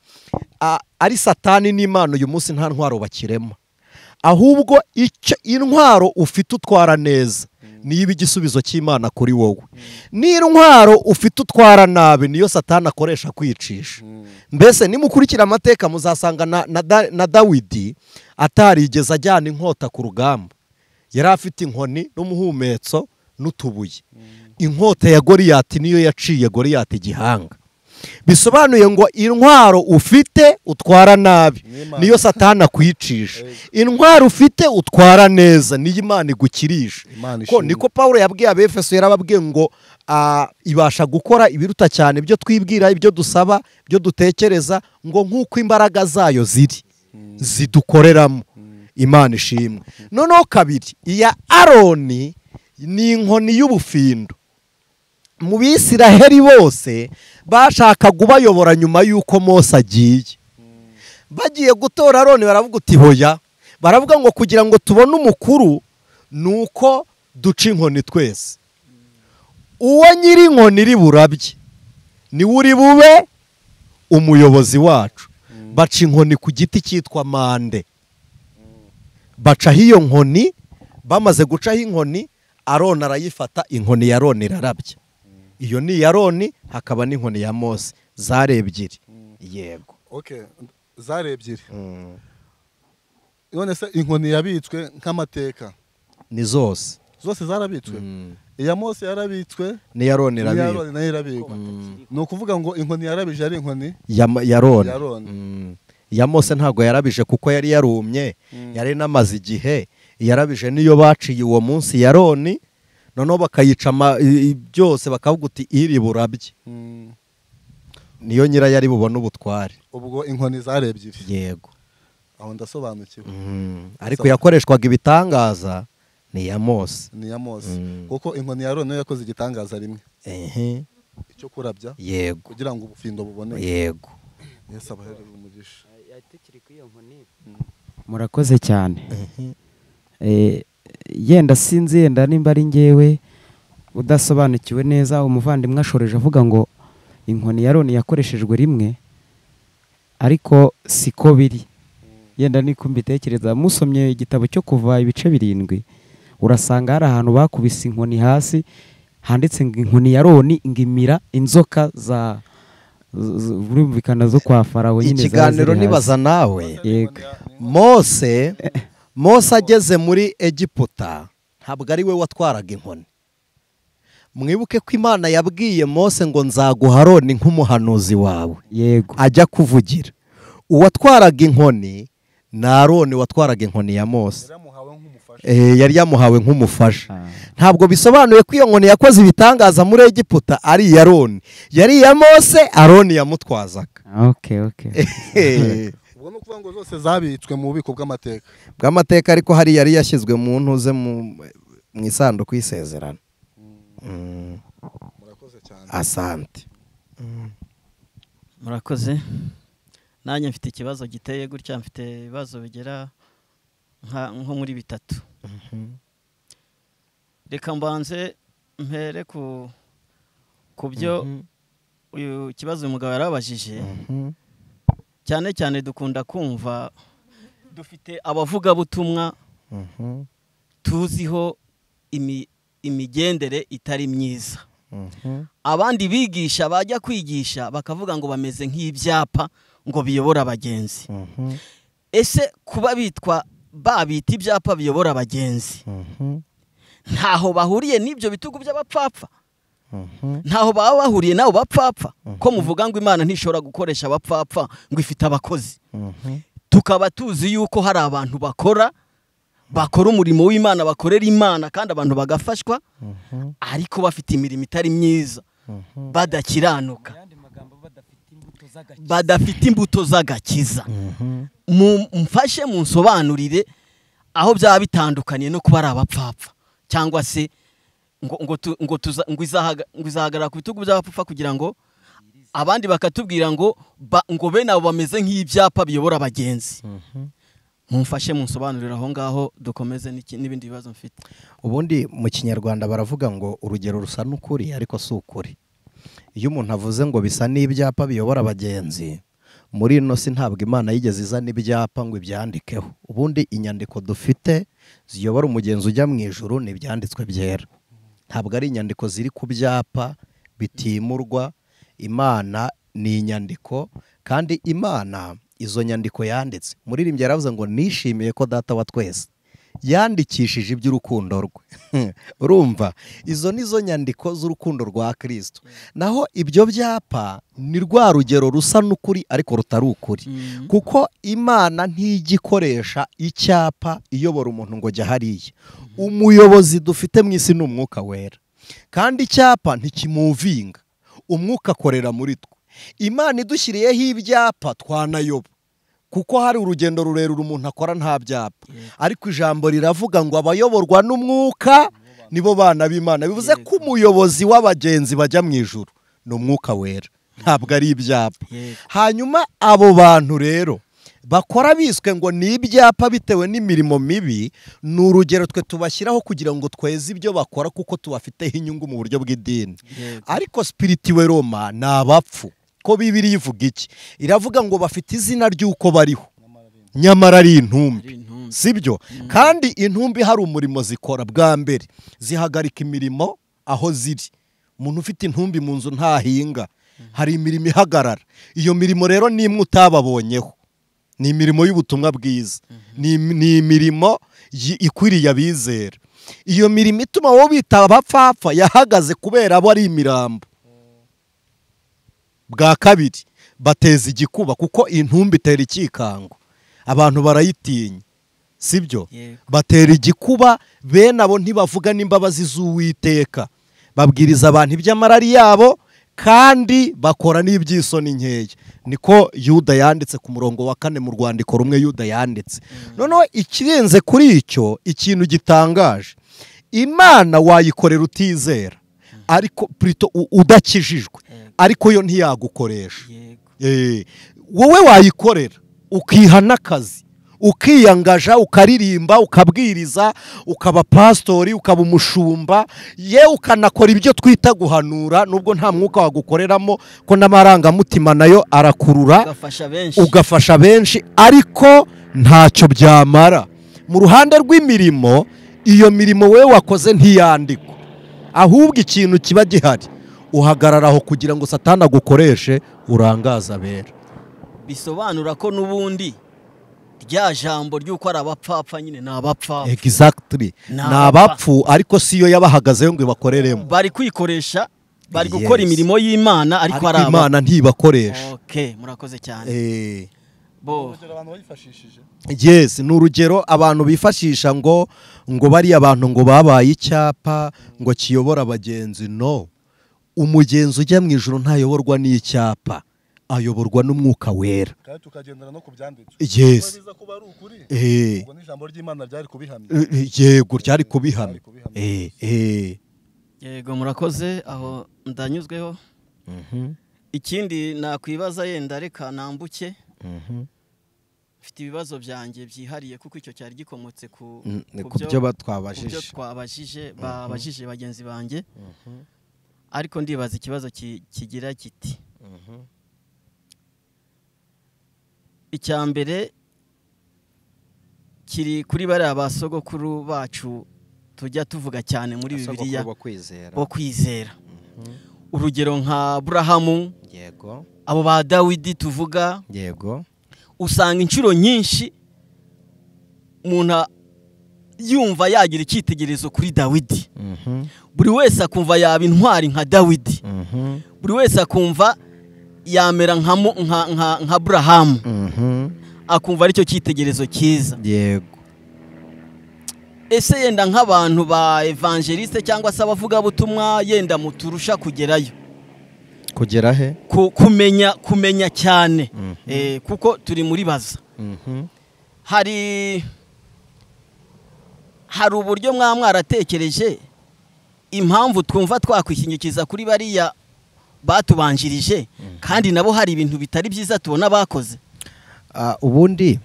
ari Satani n'Imana uyu munsi nta ntwaro bakirema, ahubwo intwaro ufite utwara neza niyo igisubizo cy'Imana kuri wowe. N'intwaro ufite utwara nabi niyo Satani akoresha kwicisha. Mbese nimukurikira amateka muzasanga na Dawidi atarigeze ajyana inkota ku rugamba. Yari afite inkoni n'umuhumetso n'utubuye. Inkota ya Goliyati niyo yaciye Goliyati igihanga. Bisobanuye ngo intwaro ufite utwara nabi niyo Satani akwicisha. Intwaro ufite utwara neza niyo Imana igukirisha. Ko niko Paulo yabwiye Abefeso, yarababwiye ngo ibasha gukora ibiruta cyane ibyo twibwira, ibyo dusaba, ibyo dutekereza, ngo nk'uko imbaraga zayo zidukoreramo. Imana ishimwe. Noneho kabiri, iya Aroni ni inkoni y'ubufindo. Mu Bisiraheli bose bashakaga ubayobora nyuma y'uko Mose agiye. Bagiye gutora Aroni baravuga uti hoya, baravuga ngo kugira ngo tubone umukuru nuko duca inkoni twese. Uwo nyiri inkoni iri burabye niwe uri bube umuyobozi wacu. Baca inkoni ku giti cyitwa mande. Bacaho iyo nkoni, bamaze gucaho inkoni, Aroni arayifata, inkoni ya Aroni irarabye. Iyo ni iya Aroni, hakaba n'inkoni ya Mose, zari ebyiri. Yego. Okay, zari ebyiri. None se inkoni yabitswe nk'amateka ni zose zarabitswe. Iya Mose yarabitswe, ni Aroni irabikwa. No kuvuga ngo inkoni yarabije ari inkoni ya Aroni. Ya Mose ntago yarabije kuko yari yarumye, yari namaze igihe. Yarabije niyo baciye uwo munsi ya Aroni, noneho bakayica byose bakavuga uti iri burabye. Niyo nyira yari bubone ubutware. Ubwo inkoni zari ebyiri. Yego. Aho ndasobanukiwe. Ariko yakoreshwaga ibitangaza ni ya Mose. Ni ya Mose. Kuko inkoni ya Aroni yakoze igitangaza rimwe. cyo kurabya yego kugira ngo ubufindo buboneke. yego Yesu abaherere umugisha. murakoze cyane. Yenda sinzi yenda nimba ari ngewe udasobanukiwe neza, umuvandimwe ashoreje avuga ngo inkoni ya Aroni yakoreshejwe rimwe, ariko siko biri. Yenda niko mbitekereza, musomye igitabo cyo kuva ibice 7 urasanga hari ahantu bakubise inkoni hasi handitse ngo inkoni ya Aroni ngimira inzoka za burumvikana zo kwa Farawo nyine. Ikiganiro nibaza nawe, yego, Mose ageze muri Egiputa ntabwo ari we watwaraga inkoni. Mwibuke ko Imana yabwiye Mose ngo nzaguha Aroni nk'umuhanuzi wawe, yego, ajya kuvugira. Uwatwaraga inkoni na Aroni watwaraga inkoni ya Mose, yari yamuhawe nk'umufasha. Ntabwo bisobanuye ko iyo nkoni yakoze ibitangaza muri Egiputa ari iya Aroni, yari iya Mose, Aroni yamutwazaga. Okay. Ubwo no kuvuga ngo zose zabitswe mu bubiko bw'amateka, ariko hari yari yashyizwe mu ntuze mu isanduku y'isezerano. Murakoze cyane. Asante. Murakoze. Nanjye mfite ikibazo giteye gutya, mfite ibibazo bigera nko muri 3. Reka mbanze mpere ku byo uyu kibazo uyu mugabo yarabajije. Cyane cyane dukunda kumva dufite abavuga butumwa tuziho imigendere itari myiza. Abandi bigisha bajya kwigisha bakavuga ngo bameze nk'ibyapa ngo biyobora abagenzi. Ese kuba babita ibyapa biyobora abagenzi ntaho bahuriye n'ibyo bitugu by'abapfapfa? Ntaho baba bahuriye nabo bapfapfa? Ko muvuga ngo Imana ntishobora gukoresha abapfapfa ngo ifite abakozi. Tukaba tuzi yuko hari abantu bakora umurimo w'Imana, bakorera Imana kandi abantu bagafashwa, ariko bafite imirimo itari myiza, badakiranuka, badafite imbuto z'agakiza. Mfashe munsobanurire aho byaba bitandukaniye no kuba ari abapfapfa, cyangwa se ngo izahagarara ku bitugu by'abapfapfa kugira ngo abandi bakatubwira ngo bene abo bameze nk'ibyapa biyobora abagenzi. Mumfashe munsobanurira aho ngaho, dukomeze n'ibindi bibazo mfite. Ubundi mu Kinyarwanda baravuga ngo urugero rusa n'ukuri ariko si ukuri. Iyo umuntu avuze ngo bisa n'ibyapa biyobora abagenzi, muri ino si ntabwo Imana yigeze izana ibyapa ngo ibyandikeho. Ubundi inyandiko dufite ziyobora umugenzi ujya mu ijuru ni ibyanditswe byera, ntabwo ari inyandiko ziri ku byapa bitimurwa. Imana ni inyandiko, kandi Imana izo nyandiko yanditse. Muririmbyi yaravuze ngo nishimiye ko Data wa twese yandikishije iby'urukundo rwe. Urumva, izo nizo nyandiko z'urukundo rwa Kristo. Naho ibyo byapa ni rwa rugero rusa n'ukuri ariko rutari ukuri, kuko Imana ntijikoresha icyapa iyobora umuntu ngo jya hariya. Umuyobozi dufite mu isi ni Umwuka Wera, kandi icyapa ntikimuvinga, Umwuka akorera muri twe. Imana idushyiriyeho ibyapa twanayoba, kuko hari urugendo rurerure umuntu akora nta byapa. Ariko ijambo riravuga ngo abayoborwa n'Umwuka nibo bana b'Imana. Bivuze ko umuyobozi w'abagenzi bajya mu ijuru ni Umwuka Wera, ntabwo ari ibyapa. Hanyuma abo bantu rero bakora biswe ngo ni ibyapa bitewe n'imirimo mibi, ni urugero twe tubashyiraho kugira ngo tweze ibyo bakora, kuko tubafiteho inyungu mu buryo bw'idini. Ariko spirituwe Roma ni abapfu. Ko Bibiliya ivuga iki? Iravuga ngo bafite izina ry'uko bariho, nyamara ari intumbi. Sibyo? Kandi intumbi hari umurimo zikora. Bwa mbere zihagarika imirimo aho ziri. Umuntu ufite intumbi mu nzu ntahinga, hari imirimo ihagarara. Iyo mirimo rero ni imwe utababonyeho, ni imirimo y'ubutumwa bwiza, ni imirimo ikwiriye abizera. Iyo mirimo ituma wowe bita abapfapfa yahagaze kubera abo ari imirambo. Bwa kabiri bateza igikuba, kuko intumbi itera ikikango, abantu barayitinya. Sibyo? Batera igikuba, bene abo ntibavuga n'imbabazi z'Uwiteka, babwiriza abantu iby'amarari yabo, kandi bakora n'iby'isoni nkeya. Niko Yuda yanditse ku murongo wa 4 mu rwandiko rumwe Yuda yanditse. Noneho ikirenze kuri icyo, ikintu gitangaje, Imana wayikorera utizera, ariko plutôt udakijijwe. ariko yo ntiyagukoresha. yego wowe wayikorera ukiha n'akazi ukiyangaja ukaririmba ukabwiriza ukaba pastori ukaba umushumba ye ukanakora ibyo twita guhanura nubwo nta mwuka wagukoreramo ko n'amarangamutima nayo arakurura ugafasha benshi ariko ntacyo byamara. Mu ruhande rw'imirimo iyo mirimo we wakoze ntiyandikwa ahubwo ikintu kiba gihari uhagararaho kugira ngo Satani agukoreshe urangaza bera. Bisobanura ko nubundi rya jambo ry'uko ari abapfapfa nyine ni abapfapfa. Exactly. Ni abapfu ariko siyo yabahagazeyo ngo bakoreremo. Bari kwikoresha bari gukora imirimo y'Imana ariko ari Imana ntibakoresha. Okay, murakoze cyane. Urugero abantu bayifashishije. Yes, ni urugero abantu bifashisha ngo bari abantu ngo babaye icyapa ngo kiyobora abagenzi. No, umugenzi ujya mu ijuru ntayoborwa n'icyapa, ayoborwa n'umwuka wera. Kandi tukagendera no kubyanditswe. Yes. Ubwo n'ijambo ry'Imana ryari kubihamya. Yego ryari kubihamya. Yego murakoze aho ndanyuzweho. Ikindi nakwibaza yenda reka nambuke. Mfite ibibazo byanjye byihariye kuko icyo cyari gikomotse ku byo twabajije babajije bagenzi banjye. Ariko ndibaza ikibazo kigira kiti icyambere kiri kuri bari abasogokuru bacu tujya tuvuga cyane muri Bibiliya bo kwizera. Urugero nka Abrahamu, yego, abo ba Dawidi tuvuga, yego, usanga inshuro nyinshi umuntu yumva yagira icyitegererezo kuri Dawidi. Buri wese akumva yaba intwari nka Dawidi. Buri wese akumva yamera nka Abrahamu. Akumva aricyo cyitegererezo cyiza. Yego. Ese yenda nk'abantu ba evangeliste cyangwa se abavuga butumwa yenda muturusha kugerayo. Kugera he? Kumenya cyane. Kuko turi muri baza. Hari uburyo mwaratekereje impamvu twumva twakwishingikiza kuri bariya batubanjirije kandi nabo hari ibintu bitari byiza tubona bakoze. Ubundi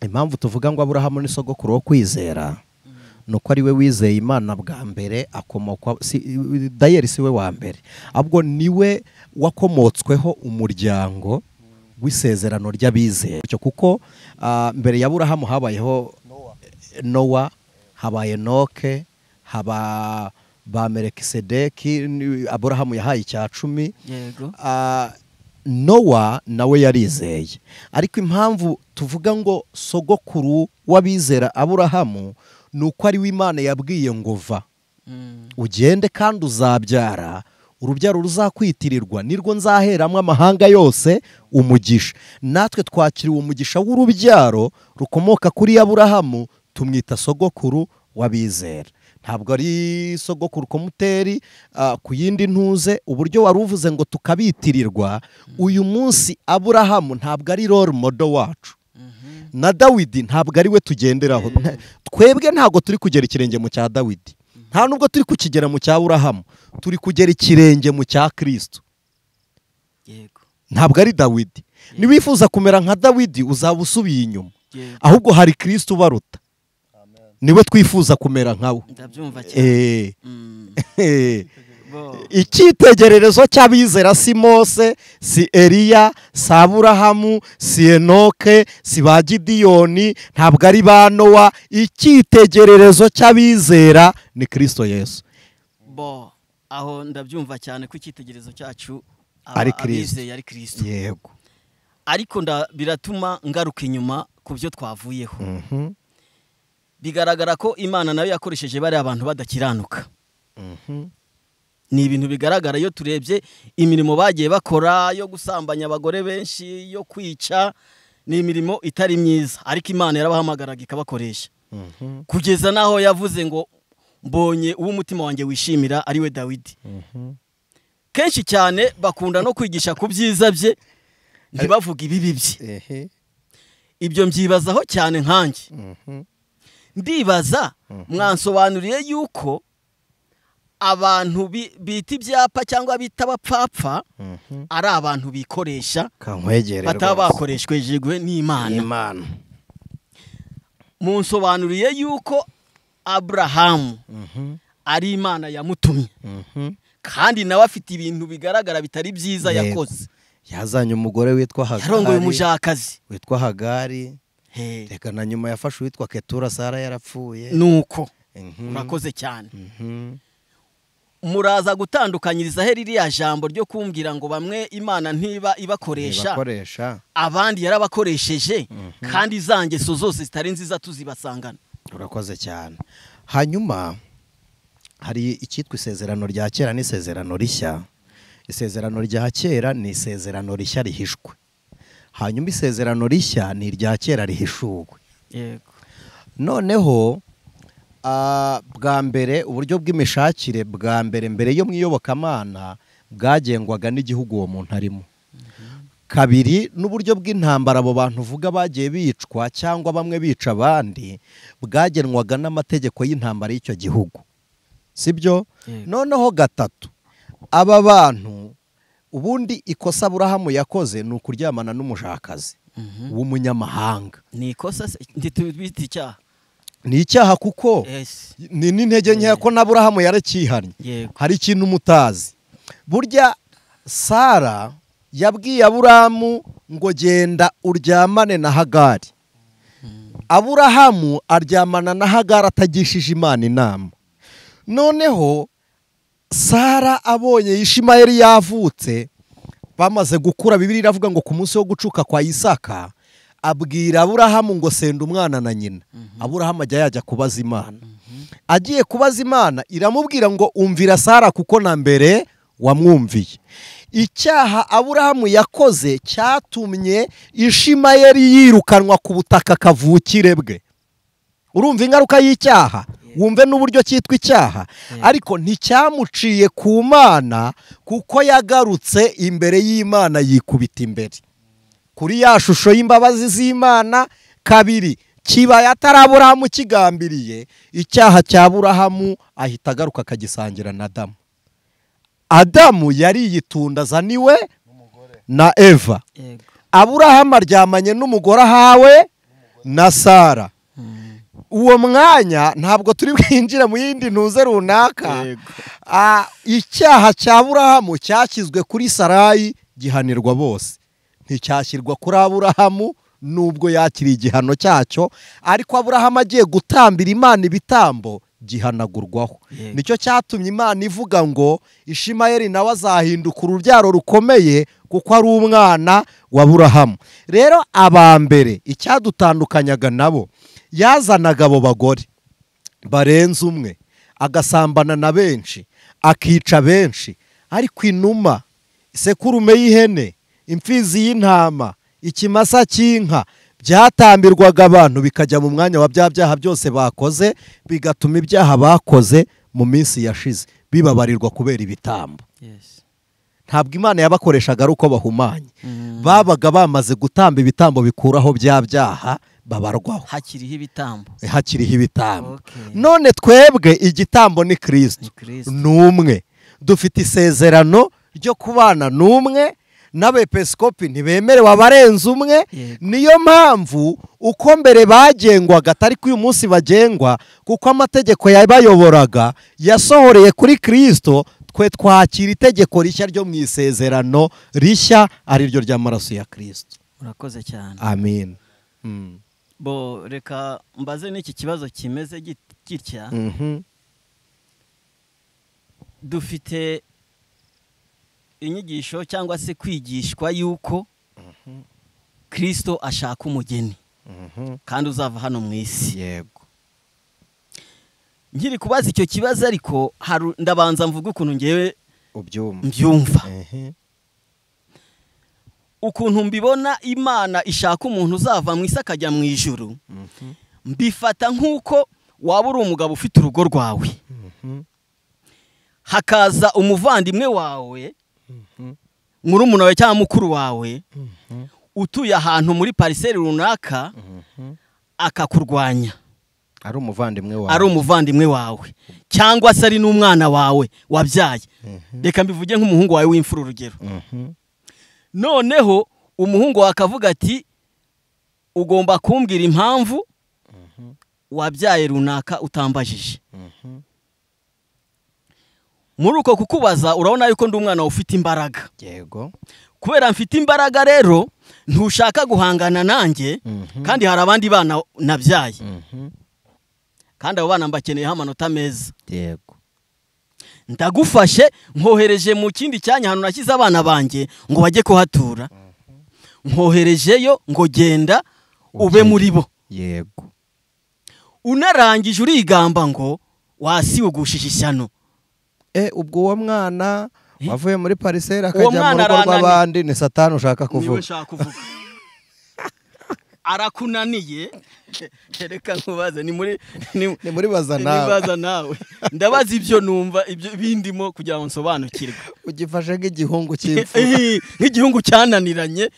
impamvu tuvuga ngo Abrahamu ni sogokuru wo kwizera nuko ari we wizeye Imana bwa mbere, akomokwa dayeri si we wa mbere, ahubwo niwe wakomotsweho umuryango w'isezerano ry'abizera. Kuko mbere ya Abrahamu habayeho Nowa, habaye Enoke, haba ba Melikisedeki, Abrahamu yahaye icya 10. Yego. Nowa nawe yarizeye, ariko impamvu tuvuga ngo sogokuru w'abizera Abrahamu nuko ari w'Imana yabwiye ngo va ugende kandi uzabyara urubyaro ruzakwitirirwa nirwo nzaheramwe amahanga yose umugisha. Natwe twakiriwe umugisha w'urubyaro rukomoka kuri Abrahamu, tumwita sogokuru w'abizera. Ntabwo ari sogokuru komuteri ku yindi ntuze. Uburyo wari uvuze ngo tukabitirirwa, uyu munsi Abrahamu ntabwo ari role model wacu, na Dawidi ntabwo ari we tugenderaho. Twebwe ntabwo turi kugera ikirenge mu cya Dawidi, nta nubwo turi kukigera mu cya Abrahamu, turi kugera ikirenge mu cya Kristo. Yego. Ntabwo ari Dawidi. Niwifuza kumera nka Dawidi uzaba usubiye inyuma, ahubwo hari Kristo ubaruta, niwe twifuza kumera nkawe. Ndabyumva cyane. Icyitegererezo cy'abizera si Mose, si Eliya, si Abrahamu, si Enoke, si ba Gidiyoni, ntabwo ari ba Nowa. Icyitegererezo cy'abizera ni Kristo Yesu. Aho ndabyumva cyane ko icyitegererezo cyacu ari Kristo. Yego. Ariko biratuma ngaruka inyuma ku byo twavuyeho. Bigaragara ko Imana nayo yakoresheje bari abantu badakiranuka. Ni ibintu bigaragara iyo turebye imirimo bagiye bakora yo gusambanya abagore benshi, yo kwica, ni imirimo itari myiza, ariko Imana yarabahamagaraga ikabakoresha. Kugeza naho yavuze ngo mbonye uwo umutima wanjye wishimira ari we Dawidi. Kenshi cyane bakunda no kwigisha ku byiza bye ntibavuga ibibi bye. Ibyo mbyibazaho cyane nkanjye. Ndibaza mwansobanuriye yuko abantu bita ibyapa cyangwa bita abapfapfa ari abantu bikoresha bataba bakoreshejwe n'Imana. Munsobanuriye yuko Aburahamu ari Imana yamutumye kandi nawe afite ibintu bigaragara bitari byiza yakoze. Yazanye umugore witwa Hagari, yarongoye umujakazi witwa Hagari, reka na nyuma yafashe witwa Ketura, Sara yarapfuye. Nuko urakoze cyane. Muraza gutandukanyiriza he ririya jambo ryo kumbwira ngo bamwe Imana ntiba ibakoresha abandi yarabakoresheje kandi zangeso zose zitari nziza tuzibasangana. Urakoze cyane. Hanyuma hari icyitwa isezerano rya kera n'isezerano rishya. Isezerano rya kera ni isezerano rishya rihishwe, hanyuma isezerano rishya ni irya kera rihishuwe. Yego. Noneho bwa mbere uburyo bw'imishakire bwa mbere yo mwiyobokamana bwagengwaga n'igihugu uwo muntu arimo. Kabiri, n'uburyo bw'intambara abo bantu uvuga bagiye bicwa cyangwa bamwe bica abandi bwagenwaga n'amategeko y'intambara y'icyo gihugu, sibyo? Noneho gatatu, aba bantu ubundi ikosa Aburahamu yakoze ni ukuryamana n'umushakazi w'umunyamahanga. Ni ikosa ntitubita icyaha? Ni icyaha kuko ni n'intege nke ko na Aburahamu yarakihanye. Hari ikintu mutazi, burya Sara yabwiye Aburahamu ngo genda uryamane na Hagari. Aburahamu aryamana na Hagari atagishije Imana inama. Noneho Sara abonye Ishimayeli yavutse bamaze gukura, Bibiliya iravuga ngo ku munsi wo gucuka kwa Isaka abwira Aburahamu ngo senda umwana na nyina. Aburahamu ajya yajya kubaza Imana. Agiye kubaza Imana iramubwira ngo umvira Sara kuko na mbere wamwumviye. Icyaha Aburahamu yakoze cyatumye Ishimayeli yirukanwa ku butaka kavukire bwe. Urumva ingaruka y'icyaha? Wumve n'uburyo cyitwa icyaha. Ariko nticyamuciye ku Mana kuko yagarutse imbere y'Imana yikubita imbere kuri ya shusho y'imbabazi z'Imana. Kabiri, kibaye atari Aburahamu kigambiriye, icyaha cya Aburahamu ahita agaruka akagisangira na Adamu. Adamu yari yitunda zaniwe na Eva. Aburahamu aryamanye n'umugore ahawe na Sara. Uwo mwanya ntabwo turi bwinjire mu yindi ntuze runaka. Icyaha cya Aburahamu cyashyizwe kuri Sarayi gihanirwa bose, nticyashyirwa kuri Aburahamu nubwo yakiriye igihano cyacyo. Ariko Aburahamu agiye gutambira Imana ibitambo gihanagurwaho. Nicyo cyatumye Imana ivuga ngo Ishimayeli nawe azahinduka urubyaro rukomeye kuko ari umwana wa Aburahamu. Rero abambere icyadutandukanyaga nabo, yazanaga abo bagore barenze umwe, agasambana na benshi, akica benshi. Ariko inuma, isekurume y'ihene, imfizi y'intama, ikimasa cy'inka byatambirwaga abantu bikajya mu mwanya wa bya byaha byose bakoze, bigatuma ibyaha bakoze mu minsi yashize bibabarirwa kubera ibitambo. Ntabwo Imana yabakoreshaga ari uko bahumanye, babaga bamaze gutamba ibitambo bikuraho bya byaha babarwaho. Hakiriho ibitambo. None twebwe igitambo ni Kristo n'umwe, dufite isezerano ryo kubana n'umwe. N'abepiskopi ntibemerewe abarenze umwe. Niyo mpamvu uko mbere bagengwaga atari ko uyu munsi bagengwa, kuko amategeko yabayoboraga yasohoreye kuri Kristo. Twe twakira itegeko rishya ryo mu isezerano rishya, ari ryo ry'amaraso ya Kristo. Urakoze cyane. Amen. Bo reka mbaze n'iki kibazo kimeze gitya. Dufite inyigisho cyangwa se kwigishwa yuko Kristo ashaka umugeni kandi uzava hano mu isi. Yego. Nkiri kubaza icyo kibazo ariko ndabanza mvuga ukuntu ngewe mbyumva. Ukuntu mbibona Imana ishaka umuntu uzava mu isi akajya mu ijuru, mbifata nk'uko waba uri umugabo ufite urugo rwawe, hakaza umuvandimwe wawe, murumuna wawe cyangwa mukuru wawe, utuye ahantu muri pariseri runaka, akakurwanya ari umuvandimwe wawe cyangwa se ari n'umwana wawe wabyaye, reka mbivuge nk'umuhungu wawe w'imfura urugero. Noneho umuhungu wakavuga ati ugomba kumbwira impamvu wabyaye runaka utambajije. Muri uko kukubaza urabona yuko ndi umwana ufite imbaraga. Yego. Kubera mfite imbaraga rero ntushaka guhangana nanjye, kandi hari abandi bana nabyaye. Kandi abo bana mbakeneyeho amanota meza. Yego. Ndagufashe nkohereje mu kindi cyanya hano nashyize abana banjye ngo bajye kuhatura. Nkoherejeyo ngo genda ube muri bo. Yego. Unarangije urigamba ngo wasiugushije ishyano. Ubwo uwo mwana wavuye muri parisera akajya mu rugo rw'abandi ni Satani ushaka kuvuga. Niwe shaka kuvuga. Arakunaniye. Reka nkubaze ni muri Bazanawe. Ni Bazanawe. Ndabaza ibyo numva ibyo bindimo kugira ngo nsobanukirwe. Ugifashe nk'igihungu cy'imfura. Nk'igihungu cyananiranye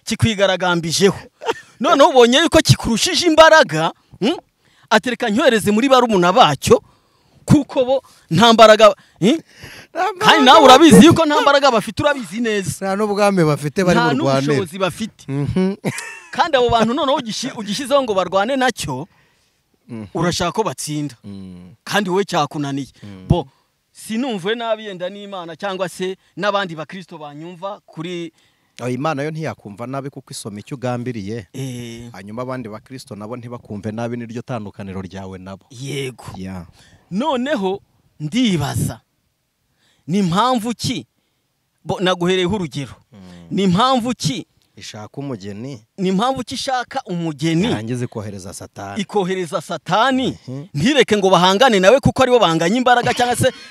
kikwigaragambije. Noneho ubonye yuko kikurushije imbaraga, atereka nyohereze muri barumuna bacyo kuko bo nta mbaraga, kandi nawe urabizi yuko nta mbaraga bafite, urabizi neza. Nta n'ubwami bafite bari mu Rwanda. Nta n'ubushobozi bafite. Kandi abo bantu noneho ugishyizeho ngo barwane nacyo, urashaka ko batsinda. Kandi wowe cyakunaniye. Bo sinumvwe nabi yenda n'Imana cyangwa se n'abandi bakristo banyumva kuri Imana yo ntiyakumva nabi kuko isoma icyo ugambiriye. Hanyuma abandi bakristo nabo ntibakumve nabi, niryo tandukaniro ryawe nabo. Yego. Yeah. Noneho ndibaza ni impamvu ki naguhereyeho urugero. Ni impamvu ki ishaka umugeni? Ni impamvu ki ishaka umugeni yarangiza ikohereza Satani. Ikohereza Satani ntireke ngo bahangane nawe kuko aribo banganya imbaraga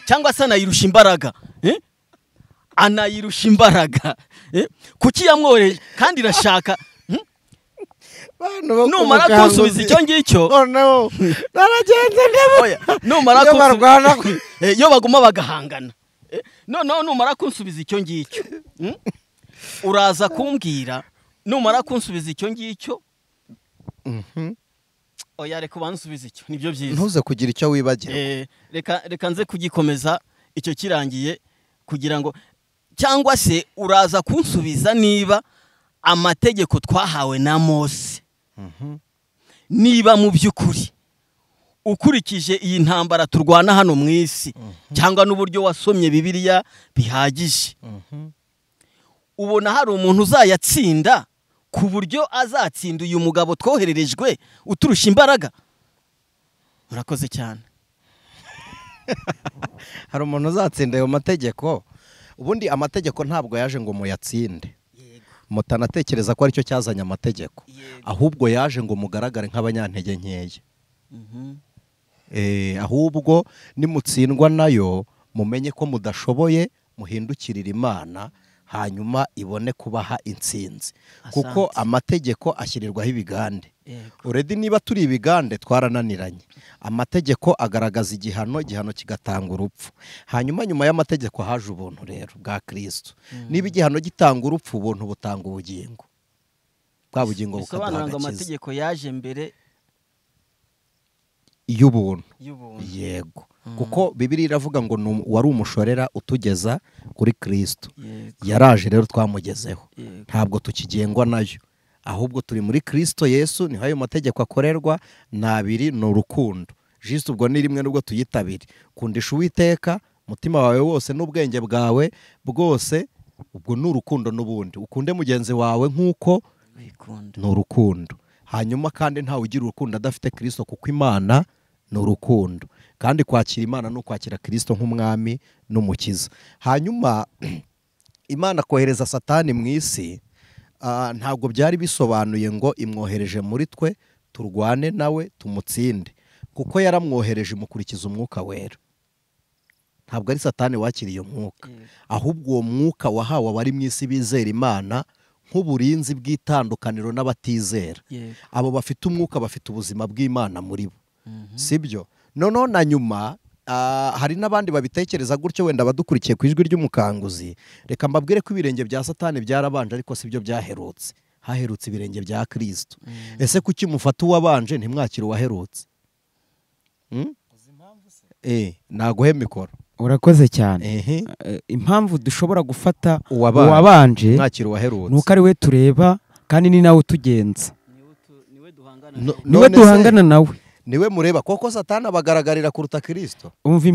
cyangwa se anayirusha imbaraga. Anayirusha imbaraga. Kuki yamwohereje kandi irashaka numara kunsubiza icyo ngicyo. No. Naragenze ndabo. Numara kunsubiza yo baguma bagahangana. No numara kunsubiza icyo ngicyo. Uraza kumbwira numara kunsubiza icyo ngicyo. Oya reka bansubiza icyo nibyo byiza. Ntuze kugira icyo wibagira. Reka nze kugikomeza icyo kirangiye kugira ngo cyangwa se uraza kunsubiza niba amategeko twahawe na Mose niba mu by'ukuri ukurikije iyi ntambara turwana hano mu isi cyangwa n'uburyo wasomye Bibiliya bihagije, ubona hari umuntu uzayatsinda ku buryo azatsinda uyu mugabo twohererejwe uturusha imbaraga? Murakoze cyane. Hari umuntu uzatsinda ayo mategeko? Ubundi amategeko ntabwo yaje ngo muyatsinde. Mutanatekereza ko aricyo cyazanye amategeko. Ahubwo yaje ngo mugaragare nk'abanyantege nkeya. Ahubwo nimutsindwa nayo mumenye ko mudashoboye, muhindukirira Imana hanyuma ibone kubaha intsinzi. Kuko amategeko ashyirirwaho ibigande. Uredi niba turi ibigande twarananiranye. Amategeko agaragaza igihano kigatanga urupfu. Hanyuma nyuma y'amategeko haje ubuntu rero bwa Kristo. Niba igihano gitanga urupfu, ubuntu butanga ubugingo. Bwa bugingo bukaduha agakiza. Amategeko yaje mbere y'ubuntu. Yego. Kuko Bibiliya iravuga ngo wari umushorera utugeza kuri Kristo. Yaraje rero twamugezeho. Ntabwo tukigengwa nayo. Ahubwo turi muri Kristo Yesu, niho ayo mategeko akorerwa. Nabiri ni urukundo. Juste ubwo ni rimwe nubwo tuyitabiri. Kundisha Uwiteka mutima wawe wose n'ubwenge bwawe bwose, ubwo ni urukundo n'ubundi. Ukunde mugenzi wawe nk'uko ni urukundo. Hanyuma kandi ntawe ugira urukundo adafite Kristo, kuko Imana ni urukundo. Kandi kwakira Imana no kwakira Kristo nk'umwami n'umukiza. Hanyuma Imana kohereza Satani mu isi, ntabwo byari bisobanuye ngo imwohereje muri twe turwane nawe tumutsinde, kuko yaramwohereje imukurikiza umwuka wera. Ntabwo ari Satani wakiriye umwuka, ahubwo uwo mwuka wahawe abari mu isi bizera Imana nk'uburinzi bw'itandukaniro n'abatizera. Abo bafite umwuka bafite ubuzima bw'Imana muri bo. Sibyo? Noneho na nyuma hari n'abandi babitekereza gutyo, wenda badukurikiye ku ijwi ry'umukanguzi. Reka mbabwire ko ibirenge bya Satani byarabanje ariko sibyo byaherutse. haherutse ibirenge bya Kristo. Ese kuki mufata uwabanje ntimwakira uwaherutse? Naguhe mikoro. Urakoze cyane. Impamvu dushobora gufata uwabanje mwakira uwaherutse nuko ari we tureba kandi ni nawe tugenza, niwe duhangana nawe, niwe mureba koko Satani abagaragarira kuruta Kristo. umva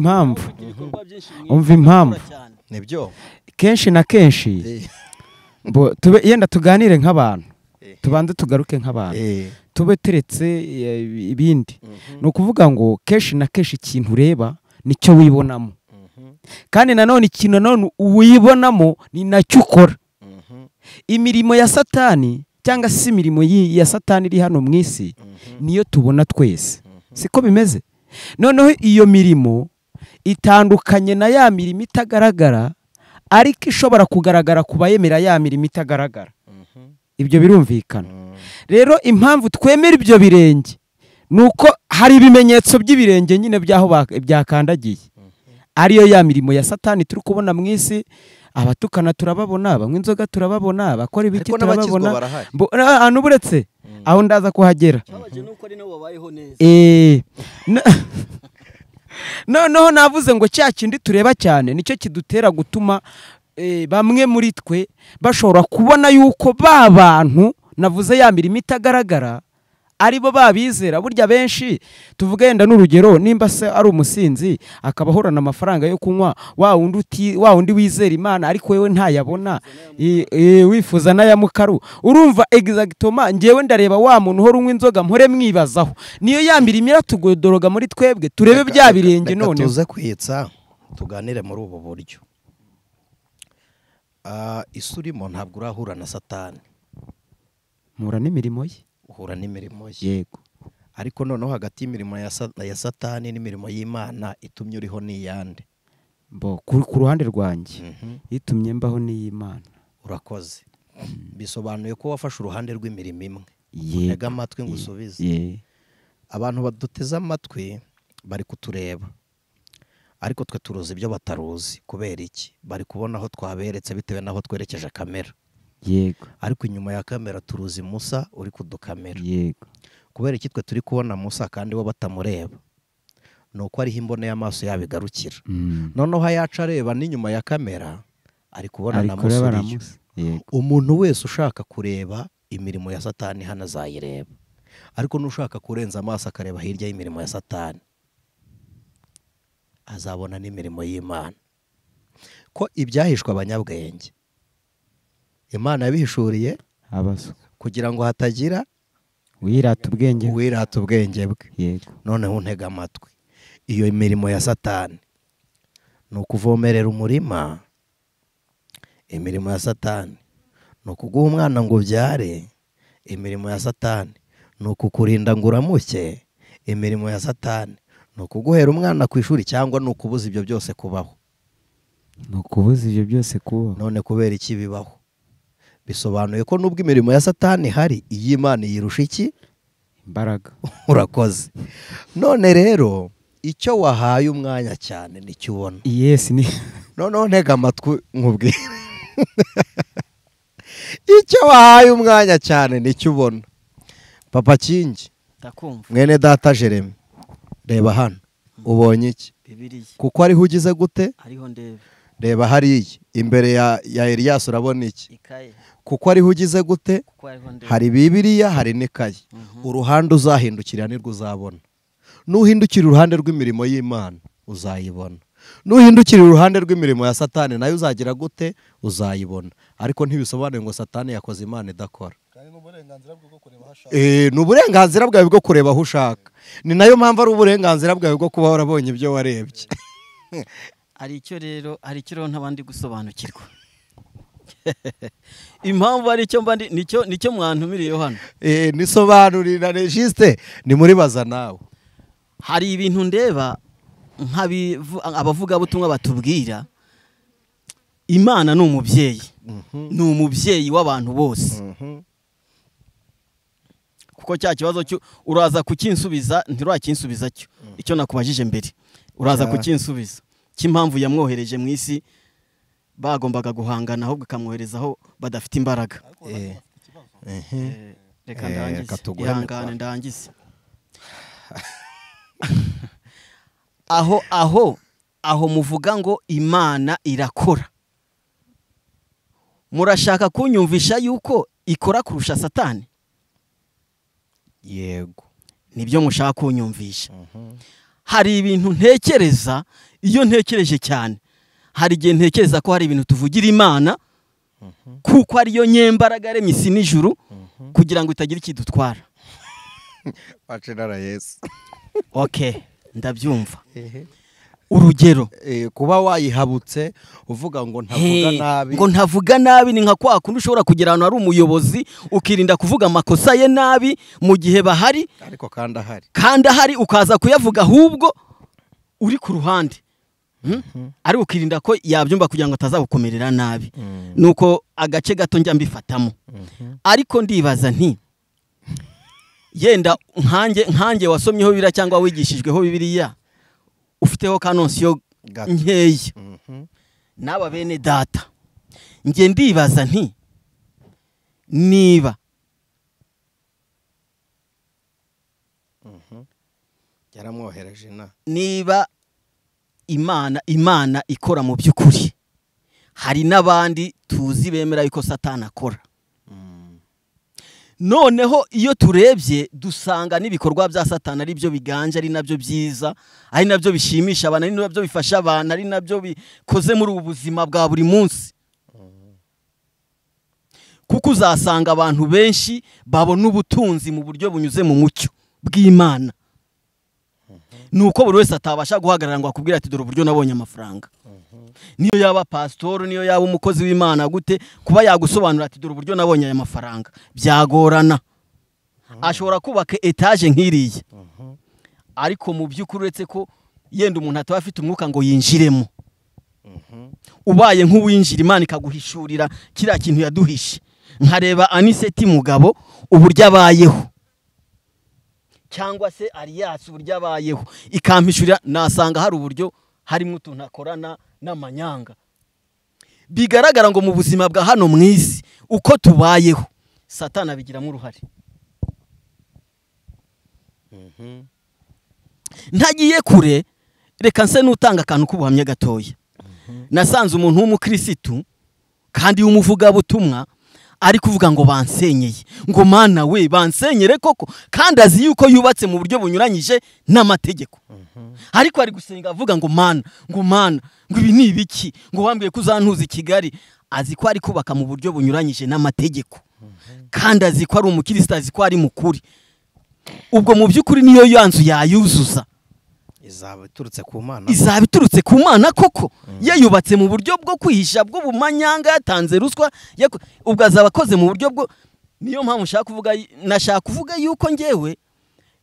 impamvu nibyo kenshi na kenshi yenda tuganire nk'abantu, tubanze tugaruke nk'abantu, tube turetse ibindi. ni ukuvuga ngo kenshi na kenshi ikintu ureba nicyo wibonamo, kandi nanone ikintu nanone wibonamo ni nacyo ukora. Imirimo ya Satani cyangwa se imirimo ya Satani iri hano mu isi niyo tubona twese, siko bimeze. Noneho iyo mirimo itandukanye na ya mirimo itagaragara, ariko ishobora kugaragara ku bayemera ya mirimo itagaragara. Ibyo birumvikana. Rero impamvu twemera ibyo birenge nuko hari ibimenyetso by'ibirenge nyine byaho byakandagiye, ariyo ya mirimo ya Satani turi kubona mu isi. Abatukana turababona, bamwe inzoga turababona, bakora ibiki turababona, n'uburetse aho ndaza kuhagera. Noneho navuze ngo cya kindi tureba cyane nicyo kidutera gutuma bamwe muri twe bashobora kubona yuko ba bantu navuze ya mirimo itagaragara aribo babizera. Burya benshi tuvuga yenda n'urugero, nimba se ari umusinzi akaba ahorana amafaranga yo kunywa, wa wundi wizera Imana ariko wewe ntayabona, wifuza n'ayamukaru. Urumva exactement ngewe ndareba wa muntu uhora unywa inzoga mpore mwibazaho, niyo ya mirimo iratugodoroga muri twebwe turebe bya birenge. None tuze kwitsa tuganire muri ubu buryo. Isurimo ntabwo urahura na Satani, mpura n'imirimo ye, uhura n'imirimo ye. Yego. Ariko noneho hagati y'imirimo ya Satani n'imirimo y'Imana itumye uriho n'iyande. Ku ruhande rwanjye itumye mbaho n'iy'Imana. Urakoze. Bisobanuye ko wafashe uruhande rw'imirimo imwe. Ntega amatwi ngo usubize. Abantu baduteze amatwi bari kutureba, ariko twe turuzi ibyo bataruzi. Kubera iki? Bari kubona aho twaberetse bitewe n'aho twerekeje kamera. Yego. Ariko inyuma ya kamera turuzi Musa uri kudukamera. Yego. Kubera iki twe turi kubona Musa kandi bo batamureba? Nuko ariho imbone y'amaso yabigarukira. Noneho ayaca areba n'inyuma ya kamera ari kubona na Musa. Umuntu wese ushaka kureba imirimo ya Satani hano azayireba, ariko nushaka kurenza amaso akareba hirya y'imirimo ya Satani azabona n'imirimo y'Imana. Ko ibyahishwe abanyabwenge Imana yabihishuriye abaso kugira ngo hatagira wirata ubwenge bwe. Yego. Noneho untega amatwi, iyo imirimo ya Satani ni ukuvomerera umurima. Imirimo ya Satani ni ukuguha umwana ngo ubyare. Imirimo ya Satani ni ukukurinda ngo uramuke. Imirimo ya Satani ni ukuguhera umwana ku ishuri, cyangwa ni ukubuza ibyo byose kubaho. None kubera iki bibaho? Bisobanuye ko nubwo imirimo ya Satani hari, iy'Imana yirusha iki? Imbaraga. Urakoze. None rero icyo wahaye umwanya cyane nicyo ubona. Yes ni. Noneho ntega amatwi nkubwire. Icyo wahaye umwanya cyane nicyo ubona. Papa Kingi, mwene data Jeremie, reba hano ubonye iki? Bibiliya. Kuko ariho ugize gute? Ariho ndebe. Reba hariya imbere ya Elias urabona iki? Ikaye. Kuko ariho ugize gute? Hari Bibiliya, hari n'ikaye. Uruhande uzahindukira nirwo uzabona. Nuhindukira uruhande rw'imirimo y'Imana uzayibona. Nuhindukira uruhande rw'imirimo ya Satani nayo uzagira gute? Uzayibona. Ariko ntibisobanuye ngo Satani yakoze Imana idakora. Ni uburenganzira bwawe bwo kureba aho ushaka. Ni nayo mpamvu ari uburenganzira bwawe bwo kuba warabonye ibyo warebye. Ari icyo rero ntabandi gusobanukirwa. Impamvu ari icyo mbandi nicyo mwantumiriye hano. Nisobanurira juste ni muri Bazanawe. Hari ibintu ndeba abavuga butumwa batubwira. Imana ni umubyeyi. Ni umubyeyi w'abantu bose. Kuko cya kibazo cyo uraza kukinsubiza ntirakinsubiza cyo. Icyo nakubajije mbere. Uraza kukinsubiza. Cy'impamvu yamwohereje mu isi bagombaga guhangana ahubwo akamwoherezaho badafite imbaraga. reka ndangize ihangane ndangize aho muvuga ngo Imana irakora, murashaka kunyumvisha yuko ikora kurusha Satani? Yego, nibyo mushaka kunyumvisha. Hari ibintu ntekereza, iyo ntekereje cyane hari igihe ntekereza ko hari ibintu tuvugira Imana kuko ariyo nyembaraga yaremye isi n'ijuru kugira ngo itagira ikidutwara. Bacirara Yesu. Okay, ndabyumva. Urugero, kuba wayihabutse uvuga ngo ntavuga nabi, ngo ntavuga nabi ni nka kwa kundi ushobora kugira ahantu hari umuyobozi ukirinda kuvuga amakosa ye nabi mu gihe bahari, ariko kandi ahari ukaza kuyavuga ahubwo uri ku ruhande. Ari ukirinda ko yabyumva kugira ngo atazagukomerera nabi. Nuko agace gato njya mbifatamo. Ariko ndibaza nti yenda nkanjye wasomyeho Bibiliya cyangwa wigishijweho Bibiliya ufiteho kanonsiyo nkeya n'aba bene data, njye ndibaza nti niba yaramwohereje niba Imana ikora mu by'ukuri, hari n'abandi tuzi bemera yuko Satani akora. Noneho iyo turebye dusanga n'ibikorwa bya Satani ari byo biganje, ari nabyo byiza, ari nabyo bishimisha abantu, ari nabyo bifasha abantu, ari nabyo bikoze muri ubu buzima bwa buri munsi. Kuko uzasanga abantu benshi babona ubutunzi mu buryo bunyuze mu mucyo bw'Imana. Nuko buri wese atabasha guhagarara ngo akubwira ati dore uburyo nabonye amafaranga. Niyo yaba pastor, niyo yaba umukozi w'Imana gute, kuba yagusobanura ati dore uburyo nabonye aya mafaranga byagorana. Ashobora kubaka etage nk'iriye, ariko mu by'ukuri uretse ko yenda umuntu ataba afite umwuka ngo yinjiremo, ubaye nk'uwinjira Imana ikaguhishurira kiriya kintu yaduhishe. Nkareba Anicet mugabo uburyo abayeho, cyangwa se Elias uburyo abayeho, ikampishurira, nasanga hari uburyo harimo utuntu akorana n'amanyanga. Bigaragara ngo mu buzima bwa hano mu isi uko tubayeho Satani abigiramo uruhare. Ntagiye kure, reka nse n'utanga akantu k'ubuhamya gatoya. Nasanze umuntu w'umukirisitu kandi w'umuvugabutumwa ari kuvuga ngo bansenyeye, ngo Mana we bansenyere koko, kandi azi yuko yubatse mu buryo bunyuranyije n'amategeko. Ariko ari gusenga avuga ngo Mana, ngo ibi ni ibiki, ngo wambwiye kuzantuza Kigali. Azi ko ari kubaka mu buryo bunyuranyije n'amategeko, kandi azi ko ari umukirisitu, azi ko ari mukuri. Ubwo mu by'ukuri niyo yanzu yayuzuza, izaba iturutse ku Mana koko. Yayubatse mu buryo bwo kwihisha bw'ubumanyanga, yatanze ruswa, ubwo azaba akoze mu buryo bwo. Niyo mpamvu nashaka kuvuga yuko ngewe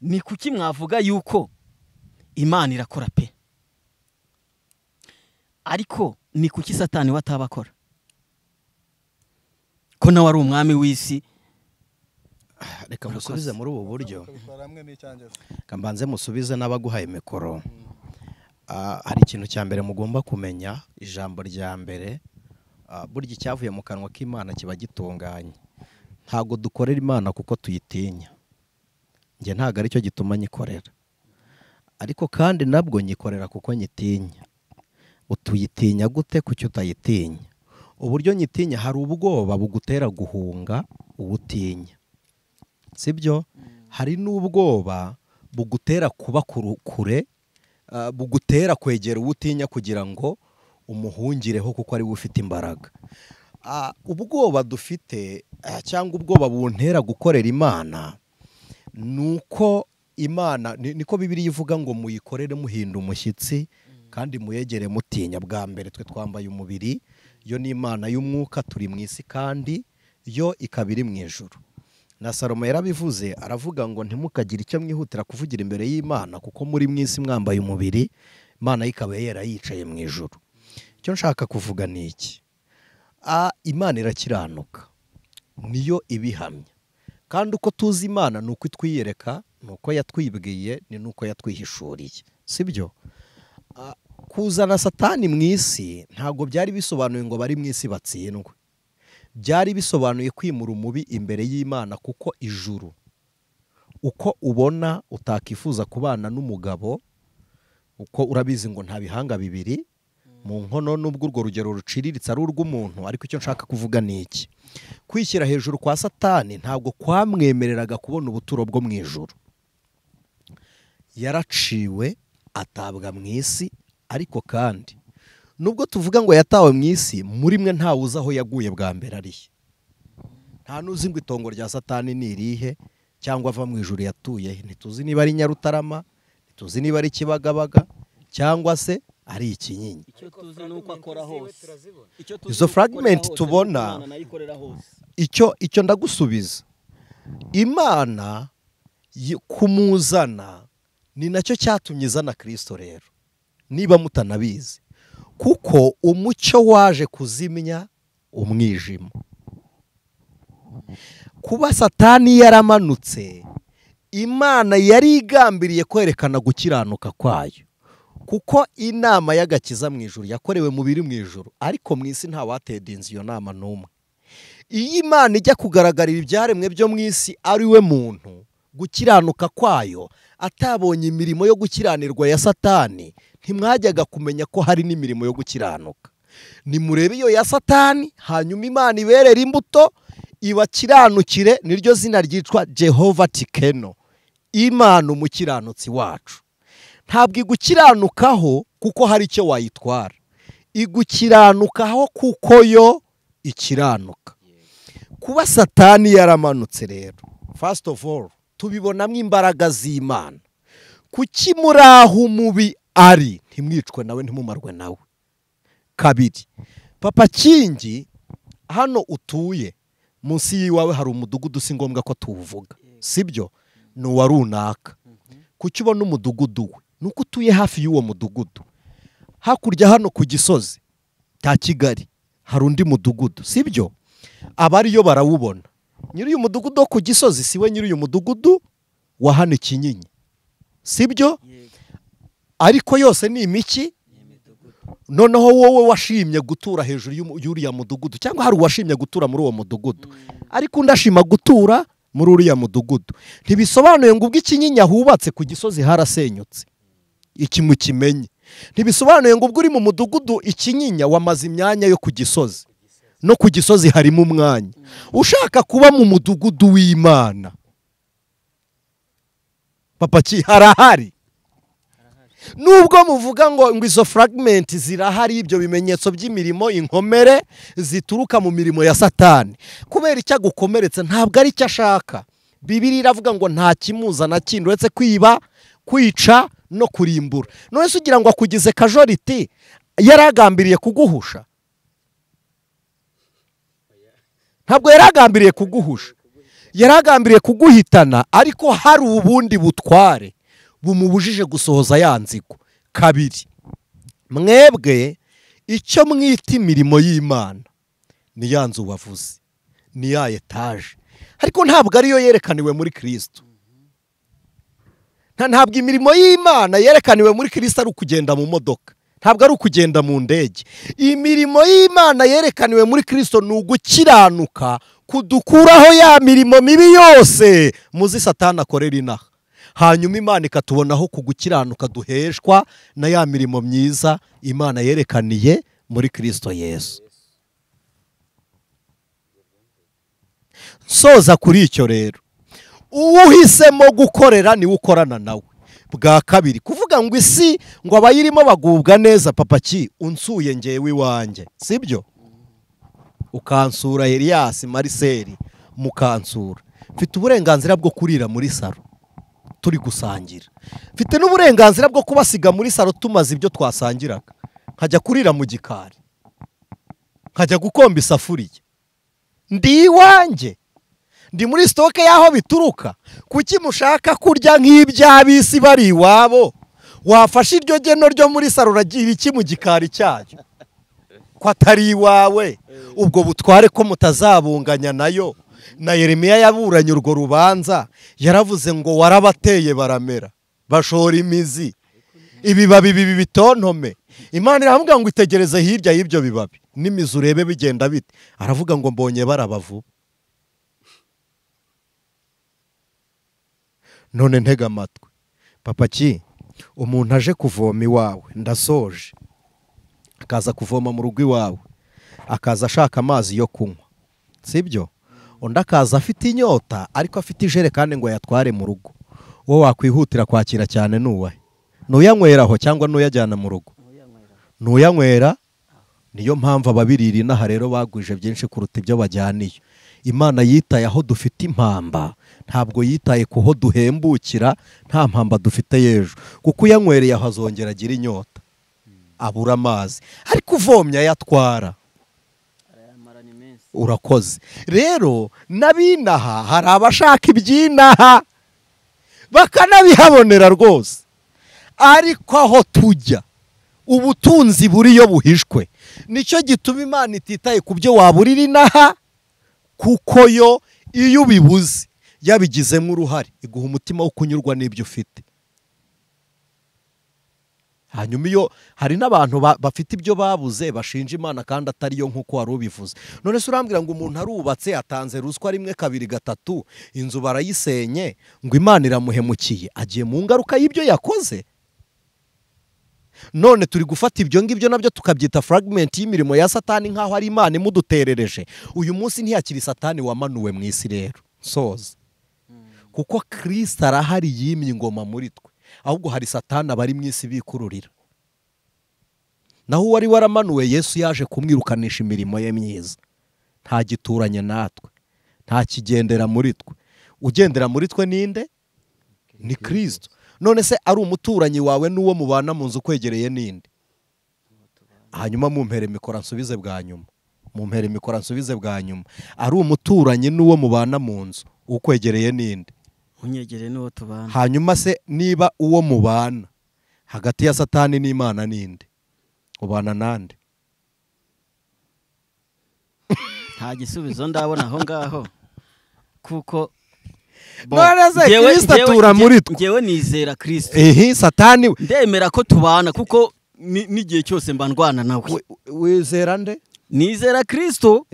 ni kuki mwavuga yuko Imana irakora pe, ariko ni kuki Satani watabakora? Ko nawe ari umwami w'isi. Reka musubize muri ubu buryo, kambanze musubize n'abaguhaye mikoro. Hari ikintu cya mbere mugomba kumenya, ijambo rya mbere, burya icyavuye mu kanwa k'Imana kiba gitunganye. Ntago dukorera Imana kuko tuyitinya, njye ntago aricyo gituma nyikorera, ariko kandi nabwo nyikorera kuko nyitinya. Utuyitinya gute kuki utayitinya? Uburyo nyitinya, hari ubwoba bugutera guhunga ubutinya, sibyo? Hari n'ubwoba bugutera kuba kure, bugutera kwegera ubutinya kugira ngo umuhungireho kuko ari we ufite imbaraga. Ubwoba dufite cyangwa ubwoba buntera gukorera Imana nuko Imana, niko Bibiliya ivuga ngo muyikorere muhinda umushyitsi kandi muyegere mutinya. Bwa mbere twe twambaye umubiri, yo ni Imana y'umwuka, turi mu isi kandi yo ikaba iri mu ijuru. Na Salomo yarabivuze, aravuga ngo ntimukagire icyo mwihutira kuvugira imbere y'Imana kuko muri mu isi mwambaye umubiri, Imana ikaba yicaye mu ijuru. Icyo nshaka kuvuga ni iki? Imana irakiranuka, niyo ibihamya, kandi uko tuzi Imana ni uko itwiyereka, ni uko yatwibwiye, ni nuko yatwihishuriye, sibyo? Kuzana Satani mu isi ntabwo byari bisobanuye ngo bari mu isi batsindwe. byari bisobanuye kwimura umubi imbere y'Imana, kuko ijuru uko ubona utakifuza kubana n'umugabo, uko urabizi ngo nta bihanga bibiri mu nkono, n'ubwo urwo rugero ruciriritse ari urw'umuntu, ariko icyo nshaka kuvuga ni iki: kwishyira hejuru kwa Satani ntabwo kwamwemereraga kubona ubuturo bwo mu ijuru. Yaraciwe atabwa mu isi, ariko kandi nubwo tuvuga ngo yatawe mu isi, muri mwe ntawe uzi aho yaguye bwa mbere arihe. Nta n'uzi ngo itongo rya Satani ni irihe cyangwa ava mu ijuru yatuye he. Ntituzi niba ari Nyarutarama, ntituzi niba ari Kibagabaga, cyangwa se ari Ikinyinya. icyo tuzi nuko akora hose. Izo fragment tubona, icyo ndagusubiza, Imana kumuzana ni nacyo cyatumye izana Kristo. Rero niba mutanabizi, kuko umucyo waje kuzimya umwijima. Kuba Satani yaramanutse, Imana yari igambiriye kwerekana gukiranuka kwayo, kuko inama y'agakiza mu ijuru yakorewe mu biri mu ijuru, ariko mu isi nta watedinze iyo nama n'umwe. Iyo Imana ijya kugaragarira ibyaremwe byo mu isi ari we muntu, gukiranuka kwayo, atabonye imirimo yo gukiranirwa ya Satani, ntimwajyaga kumenya ko hari n'imirimo yo gukiranuka. Nimurebe iyo ya Satani, hanyuma Imana iberera imbuto ibakiranukire, niryo zina ryitwa Jehova Tikeno, Imana umukiranutsi wacu. Ntabwo igukiranukaho kuko hari icyo wayitwara, igukiranukaho kuko yo ikiranuka. Kuba Satani yaramanutse rero, first of all tubibonamo imbaraga z'Imana. Kuki muri aho umubi ari ntimwicwe nawe, ntimumarwe nawe. Kabiri, Papa Kingi, hano utuye munsi y'iwawe hari umudugudu, si ngombwa ko tuwuvuga, sibyo? Ni uwa runaka. Kuki ubona umudugudu we? Nuko utuye hafi y'uwo mudugudu. Hakurya hano ku Gisozi cya Kigali hari undi mudugudu, sibyo? Abariyo barawubona. Nyiri uyu mudugudu wo ku Gisozi siwe nyiri uyu mudugudu wa hano Ikinyinya, sibyo? Ariko yose ni imiki. Noneho wowe washimye gutura hejuru y'uriya mudugudu, cyangwa hari uwashimye gutura muri uwo mudugudu, ariko ndashima gutura muri uriya mudugudu. Ntibisobanuye ngo ubwo Ikinyinya hubatse ku Gisozi harasenyutse, iki mukimenye. Ntibisobanuye ngo ubwo uri mu mudugudu Ikinyinya wamaze imyanya yo ku Gisozi. No ku Gisozi harimo umwanya. Ushaka kuba mu mudugudu w'Imana, Papa Ki harahari. Nubwo muvuga ngo izo fragment zirahari, ibyo bimenyetso by'imirimo, inkomere zituruka mu mirimo ya Satani, kubera icyo agukomeretse ntabwo ari icyo ashaka. Bibiliya iravuga ngo nta kimuza na kindi uretse kwiba, kwica no kurimbura. None se ugira ngo akugize casualty, yaragambiriye kuguhusha? Ntabwo yaragambiriye kuguhusha, yaragambiriye kuguhitana, ariko hari ubundi butware bumubujije gusohoza ya nzigo. Kabiri, mwebwe icyo mwita imirimo y'Imana ni ya nzu wavuze, ni ya etaje, ariko ntabwo ariyo yerekaniwe muri Kristo. Ntabwo imirimo y'Imana yerekaniwe muri Kristo ari ukugenda mu modoka, ntabwo ari ukugenda mu ndege. Imirimo y'Imana yerekaniwe muri Kristo ni ugukiranuka, kudukuraho ya mirimo mibi yose muzi Satani akorera inaha, hanyuma Imana ikatubonaho kugukiranuka duheshwa na ya mirimo myiza Imana yerekaniye muri Kristo Yesu. Soza kuri icyo rero, uwuhisemo gukorera niwe ukorana nawe. Bwa kabiri, kuvuga ngo isi ngo abayirimo bagubwa neza, Papa Ki unsuye ngewe iwanjye, sibyo? Ukansura Elias, Marcel, mukansura, mfite uburenganzira bwo kurira muri saro turi gusangira. Mfite n'uburenganzira bwo kubasiga muri saro tumaze ibyo twasangiraga, nkajya kurira mu gikari, nkajya gukomba isafuriya. Ndi iwanjye, ndi muri stoke yaho bituruka. Kuki mushaka kurya nk'iby'abisi bari iwabo? Wafashe iryo geno ryo muri saro uragira iki mu gikari cyayo ko atari iwawe? Ubwo butware ko mutazabunganya nayo. Na Jeremie yaburanye urwo rubanza, yaravuze ngo warabateye baramera, bashora imizi, ibibabi bibi bitontome, Imana iravuga ngo itegereze hirya y'ibyo bibabi n'imizi urebe bigenda bite. Aravuga ngo mbonye barabavu. None ntega amatwi papa ki umuntu aje kuvoma iwawe ndasoje akaza kuvoma mu rugo iwawe akaza ashaka amazi yo kunywa sibyo undi akaza afite inyota ariko afite ijerekani ngo yatware mu rugo wowe wakwihutira kwakira cyane nuwahe nuyanyweraho cyangwa nuyajyana mu rugo nuyanywera niyo mpamvu ababirira inaha rero bagwije byinshi kuruta ibyo bajyaniye. Imana yitaye aho dufite impamba ntabwo yitaye kuho duhembukira nta mpamba dufite y'ejo kuko uyanywereye aho azongera agira inyota abura amazi ariko uvomye ayatwara. Urakoze rero n'abinaha hari abashaka ibyinaha bakanabihabonera rwose ariko aho tujya ubutunzi buriyo buhishwe nicyo gituma Imana ititaye ku byo waburira inaha kuko yo iyo ubibuze yabigizemo uruhare iguha umutima wo kunyurwa n'ibyo ufite. Hanyuma iyo hari n'abantu bafite ibyo babuze bashinja Imana kandi atariyo nk'uko wari ubivuze. None se urambwira ngo umuntu arubatse atanze ruswa rimwe kabiri gatatu inzu barayisenye ngo Imana iramuhemukiye agiye mu ngaruka y'ibyo yakoze. None turi gufata ibyo ngibyo nabyo tukabyita fragment y'imirimo ya Satani nkaho ari Imana imuduterereje. Uyu munsi ntiyakiri Satani wamanuwe mu isi rero soza kuko Kristo arahari yimye ingoma muri twe ahubwo hari Satani abari mu isi bikururira. Naho wari waramanuwe Yesu yaje kumwirukanisha imirimo ye myiza nta gituranye natwe nta kigendera muri twe. Ugendera muri twe ninde? Ni Kristo. None se ari umuturanyi wawe n'uwo mubana mu nzu kwegereye ninde? Hanyuma mumpere mikora nsubize bwa nyuma. Mumpere mikora nsubize bwa nyuma. Ari umuturanyi n'uwo mubana mu nzu ukwegereye ninde? Unyegereye n'uwo tubana. Hanyuma se niba uwo mubana hagati ya Satani n'Imana ninde? Ubana nande? Nta gisubizo ndabona aho ngaho kuko Kristo atura muri twe. Ngewe nizera Kristo. Satani ndemera ko tubana kuko n'igihe cyose mba ndwana nawe. Wizera nde? Nizera Kristo.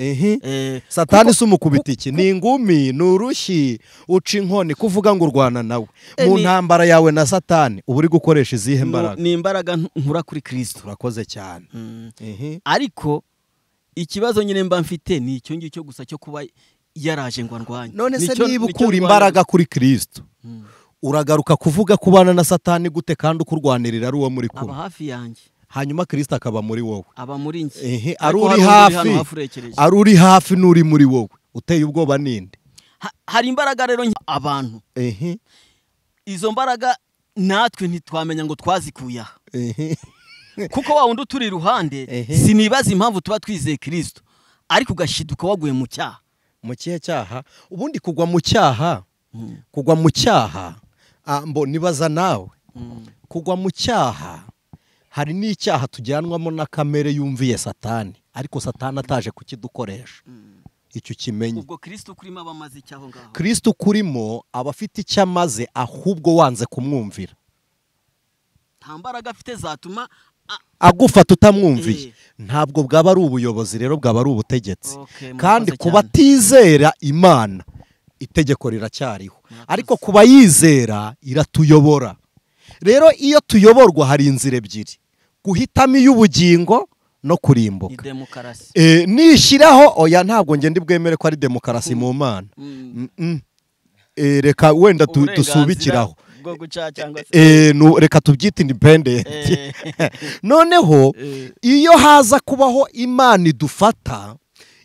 Satani se umukubita iki? Ni ingumi, ni urushyi, uca inkoni kuvuga ngo urwana nawe. Mu ntambara yawe na Satani uba uri gukoresha izihe mbaraga? Ni imbaraga nkura kuri Kristo. Urakoze cyane. Ariko ikibazo nyine mba mfite ni icyo ngicyo gusa cyo kuba yaraje ngo ndwanye. None se niba ukura imbaraga kuri Kristo uragaruka kuvuga kubana na Satani gute kandi ukurwanirira ari uwo muri kumwe? Aba hafi yanjye. Hanyuma Kristo akaba muri wowe. Aba muri njye. Ari uri hafi. Ari uri hafi n'uri muri wowe. Uteye ubwoba ninde? Hari imbaraga rero abantu. Izo mbaraga natwe ntitwamenya ngo twazikuye aha. Kuko wa wundi turi iruhande sinibaza impamvu tuba twizeye Kristo ariko ugashiduka waguye mu cyaha. Mu kihe cyaha? Ubundi kugwa mu cyaha. Kugwa mu cyaha. Nibaza nawe. Kugwa mu cyaha. Hari n'icyaha tujyanwamo na kamere yumviye Satani ariko Satani ataje kukidukoresha. Icyo kimenye. Ubwo Kristo kurimo abamaze icyaho ngaho. Kristo kurimo abafite icyamaze ahubwo wanze kumwumvira. Nta mbaraga afite zatuma agufata utamwumviye. Ntabwo bwaba ari ubuyobozi rero bwaba ari ubutegetsi. Kandi kuba tizera Imana itegeko riracyariho ariko kuba yizera iratuyobora. Rero iyo tuyoborwa hari inzira ebyiri guhitamo iy'ubugingo no kurimbuka. Nishiraho oya ntabwo ngende bwemere ko ari demokarasi mu Mana. Reka wenda dusubikiraho. Reka tubyite independent. Noneho iyo haza kubaho Imana idufata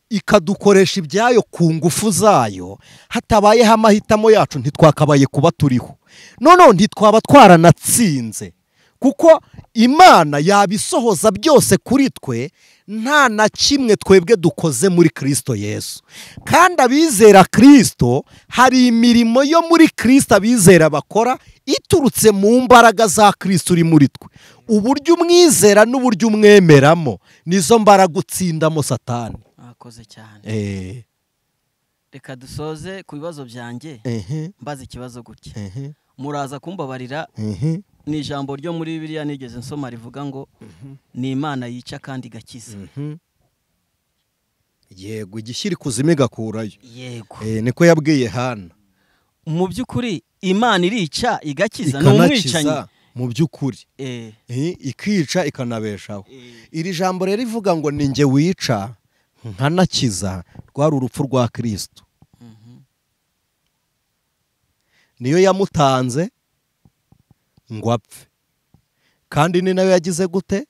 ikadukoresha ibyayo ku ngufu zayo hatabayeho amahitamo yacu ntitwakabaye kuba turiho. Noneho ntitwaba twaranatsinze kuko Imana yabisohoza byose kuri twe nta na kimwe twebwe dukoze muri Kristo Yesu. Kandi abizera Kristo hari imirimo yo muri Kristo abizera bakora iturutse mu mbaraga za Kristo uri muri twe. Uburyo umwizera n'uburyo umwemeramo nizo mbaraga utsindamo Satani. Akoze cyane. Reka dusoze ku bibazo byanjye mbaza ikibazo gutya. Muraza kumbabarira ni ijambo ryo muri Bibiliya nigeze nsoma rivuga ngo ni Imana yica kandi igakiza. Yego, igishyira ikuzimu igakurayo. Yego. Niko yabwiye Hana. Mu by'ukuri Imana irica igakiza, ni umwicanyi mu by'ukuri. Ikica ikanabeshaho. Iri jambo rero rivuga ngo ni nge wica nkanakiza, rwari urupfu rwa Kristo. Niyo yamutanze ngo apfe, kandi ni nayo yagize gute,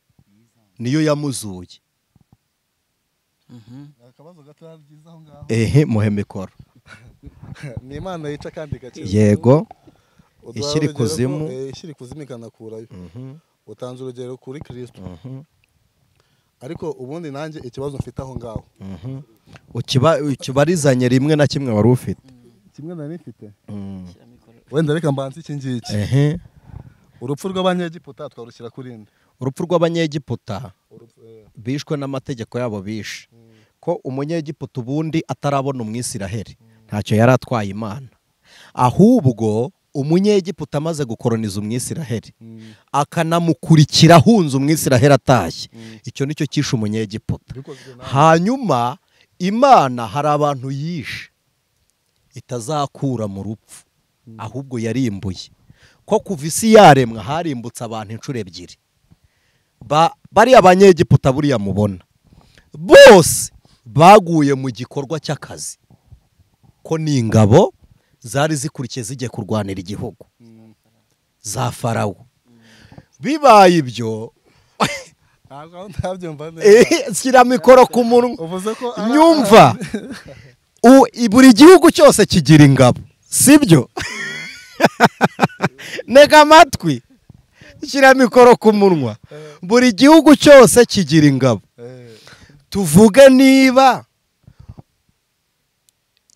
niyo yamuzuye. Muhe mikoro. Ni Imana yica kandi igakiza. Yego, ishyira ikuzimu ikanakurayo. Utanze urugero kuri Kristo. Ariko ubundi nanjye ikibazo mfite aho ngaho. Ukibarizanye rimwe na kimwe wari ufite. Kimwe nari mfite. Wenda reka mbanze iki ngiki. Urupfu rw'Abanyegiputa twarushyira kuri nde? Urupfu rw'Abanyegiputa bishwe n'amategeko yabo bishe. Ko umunyegiputa ubundi atarabona umwisiraheli ntacyo yari atwaye Imana. Ahubwo umunyegiputa amaze gukoroniza umwisiraheli akanamukurikira ahunze umwisiraheli atashye, icyo nicyo kishe umunyegiputa. Hanyuma Imana hari abantu yishe itazakura mu rupfu, ahubwo yarimbuye. Ko kuva isi yaremwa harimbutse abantu inshuro ebyiri. Bari Abanyegiputa buriya mubona bose baguye mu gikorwa cy'akazi, ko ni ingabo zari zikurikiye zigiye kurwanira igihugu za Farawo. Bibaye ibyo shyira mikoro ku munwa nyumva. Buri gihugu cyose kigira ingabo, sibyo? Ntega amatwi, shyira mikoro ku munwa. Buri gihugu cyose kigira ingabo. Tuvuge niba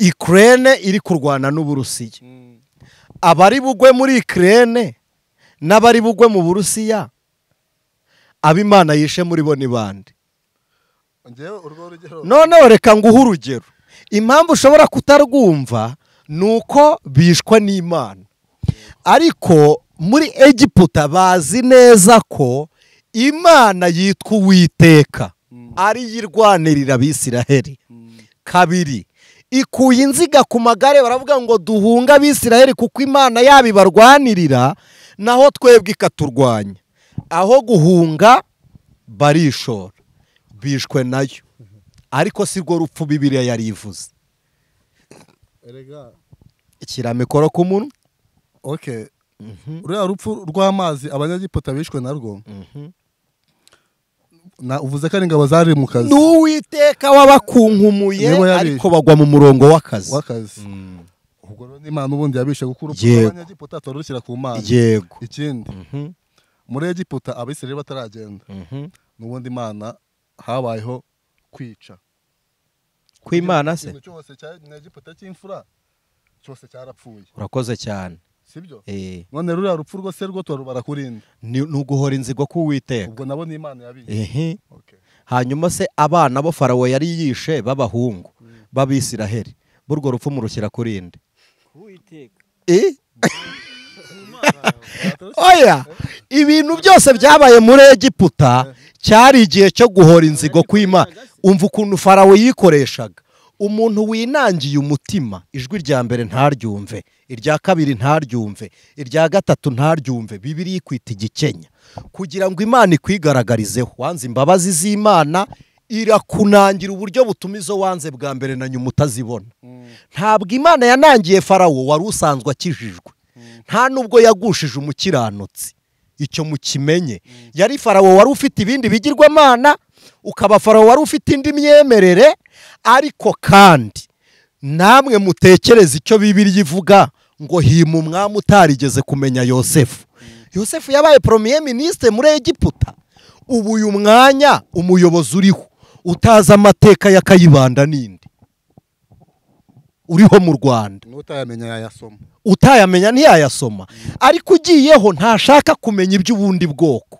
Ukraine iri kurwana n'Uburusiya, abari bugwe muri Ukraine n'abari bugwe mu Burusiya, ab'Imana yishe muri bo ni bande? Noneho reka nguhe urugero. Impamvu ushobora kutarwumva nuko bishwa n'Imana. Ariko muri Egiputa bazi neza ko Imana yitwa Uwiteka ari yirwanirira Abisiraheli. Kabiri, ikuye inziga ku magare, baravuga ngo duhunga Abisiraheli kuko Imana yabibarwanirira, naho twebwe ikaturwanya. Aho guhunga barishora, bishwe nayo. Ariko si rwo rupfu Bibiliya yari ivuze. Shyira mikoro ku munwa. Okay. Uriya rupfu rw'amazi Abanyegiputa bishwe narwo. Uvuze ko ari ingabo zari mu kazi. N'Uwiteka wabakunkumuye, ariko bagwa mu murongo w'akazi. Ubwo rero Imana ubundi yabishe kuko urupfu rw'Abanyegiputa turushyira ku Mana. Yego. Ikindi, muri Egiputa Abisirayeli bataragenda, n'ubundi Imana habayeho kwica. Kw'Imana se? Ikintu cyose cya Egiputa cy'imfura cyose cyarapfuye. Urakoze cyane. Sibyo? None ruriya rupfu rwose rwo turubara kurinda. Ni uguhora inzigo k'Uwiteka. Ubwo nabo ni Imana yabishe. Hanyuma se abana bo Farawo yari yishe b'abahungu b'Abisiraheli, burwo rupfu murushyira kurinde? Uwiteka. Oya, ibintu byose byabaye muri Egiputa cyari igihe cyo guhora inzigo kw'Imana. Umva ukuntu Farawo yikoreshaga. Umuntu winangiye umutima, ijwi rya mbere ntaryumve, irya kabiri ntaryumve, irya gatatu ntaryumve, Bibiliya ikwita igikenya, kugira ngo Imana ikwigaragarizeho. Wanze imbabazi z'Imana, irakunangira uburyo butuma izo wanze bwa mbere na nyuma utazibona. Ntabwo Imana yanangiye Farawo wari usanzwe akijijwe, nta nubwo yagushije umukiranutsi. Icyo mukimenye. Yari Farawo wari ufite ibindi bigirwamana, ukaba Farawo wari ufite indi myemerere. Ariko kandi namwe mutekereze icyo Bibiliya ivuga ngo hima umwami utarigeze kumenya Yosefu. Yosefu yabaye premier ministre muri Egiputa. Ubu uyu mwanya umuyobozi uriho utaza amateka ya Kayibanda ninde uriho mu Rwanda? Utayamenya yayasoma. Utayamenya ntiyayasoma. Ariko ugiyeho ntashaka kumenya iby'ubundi bwoko.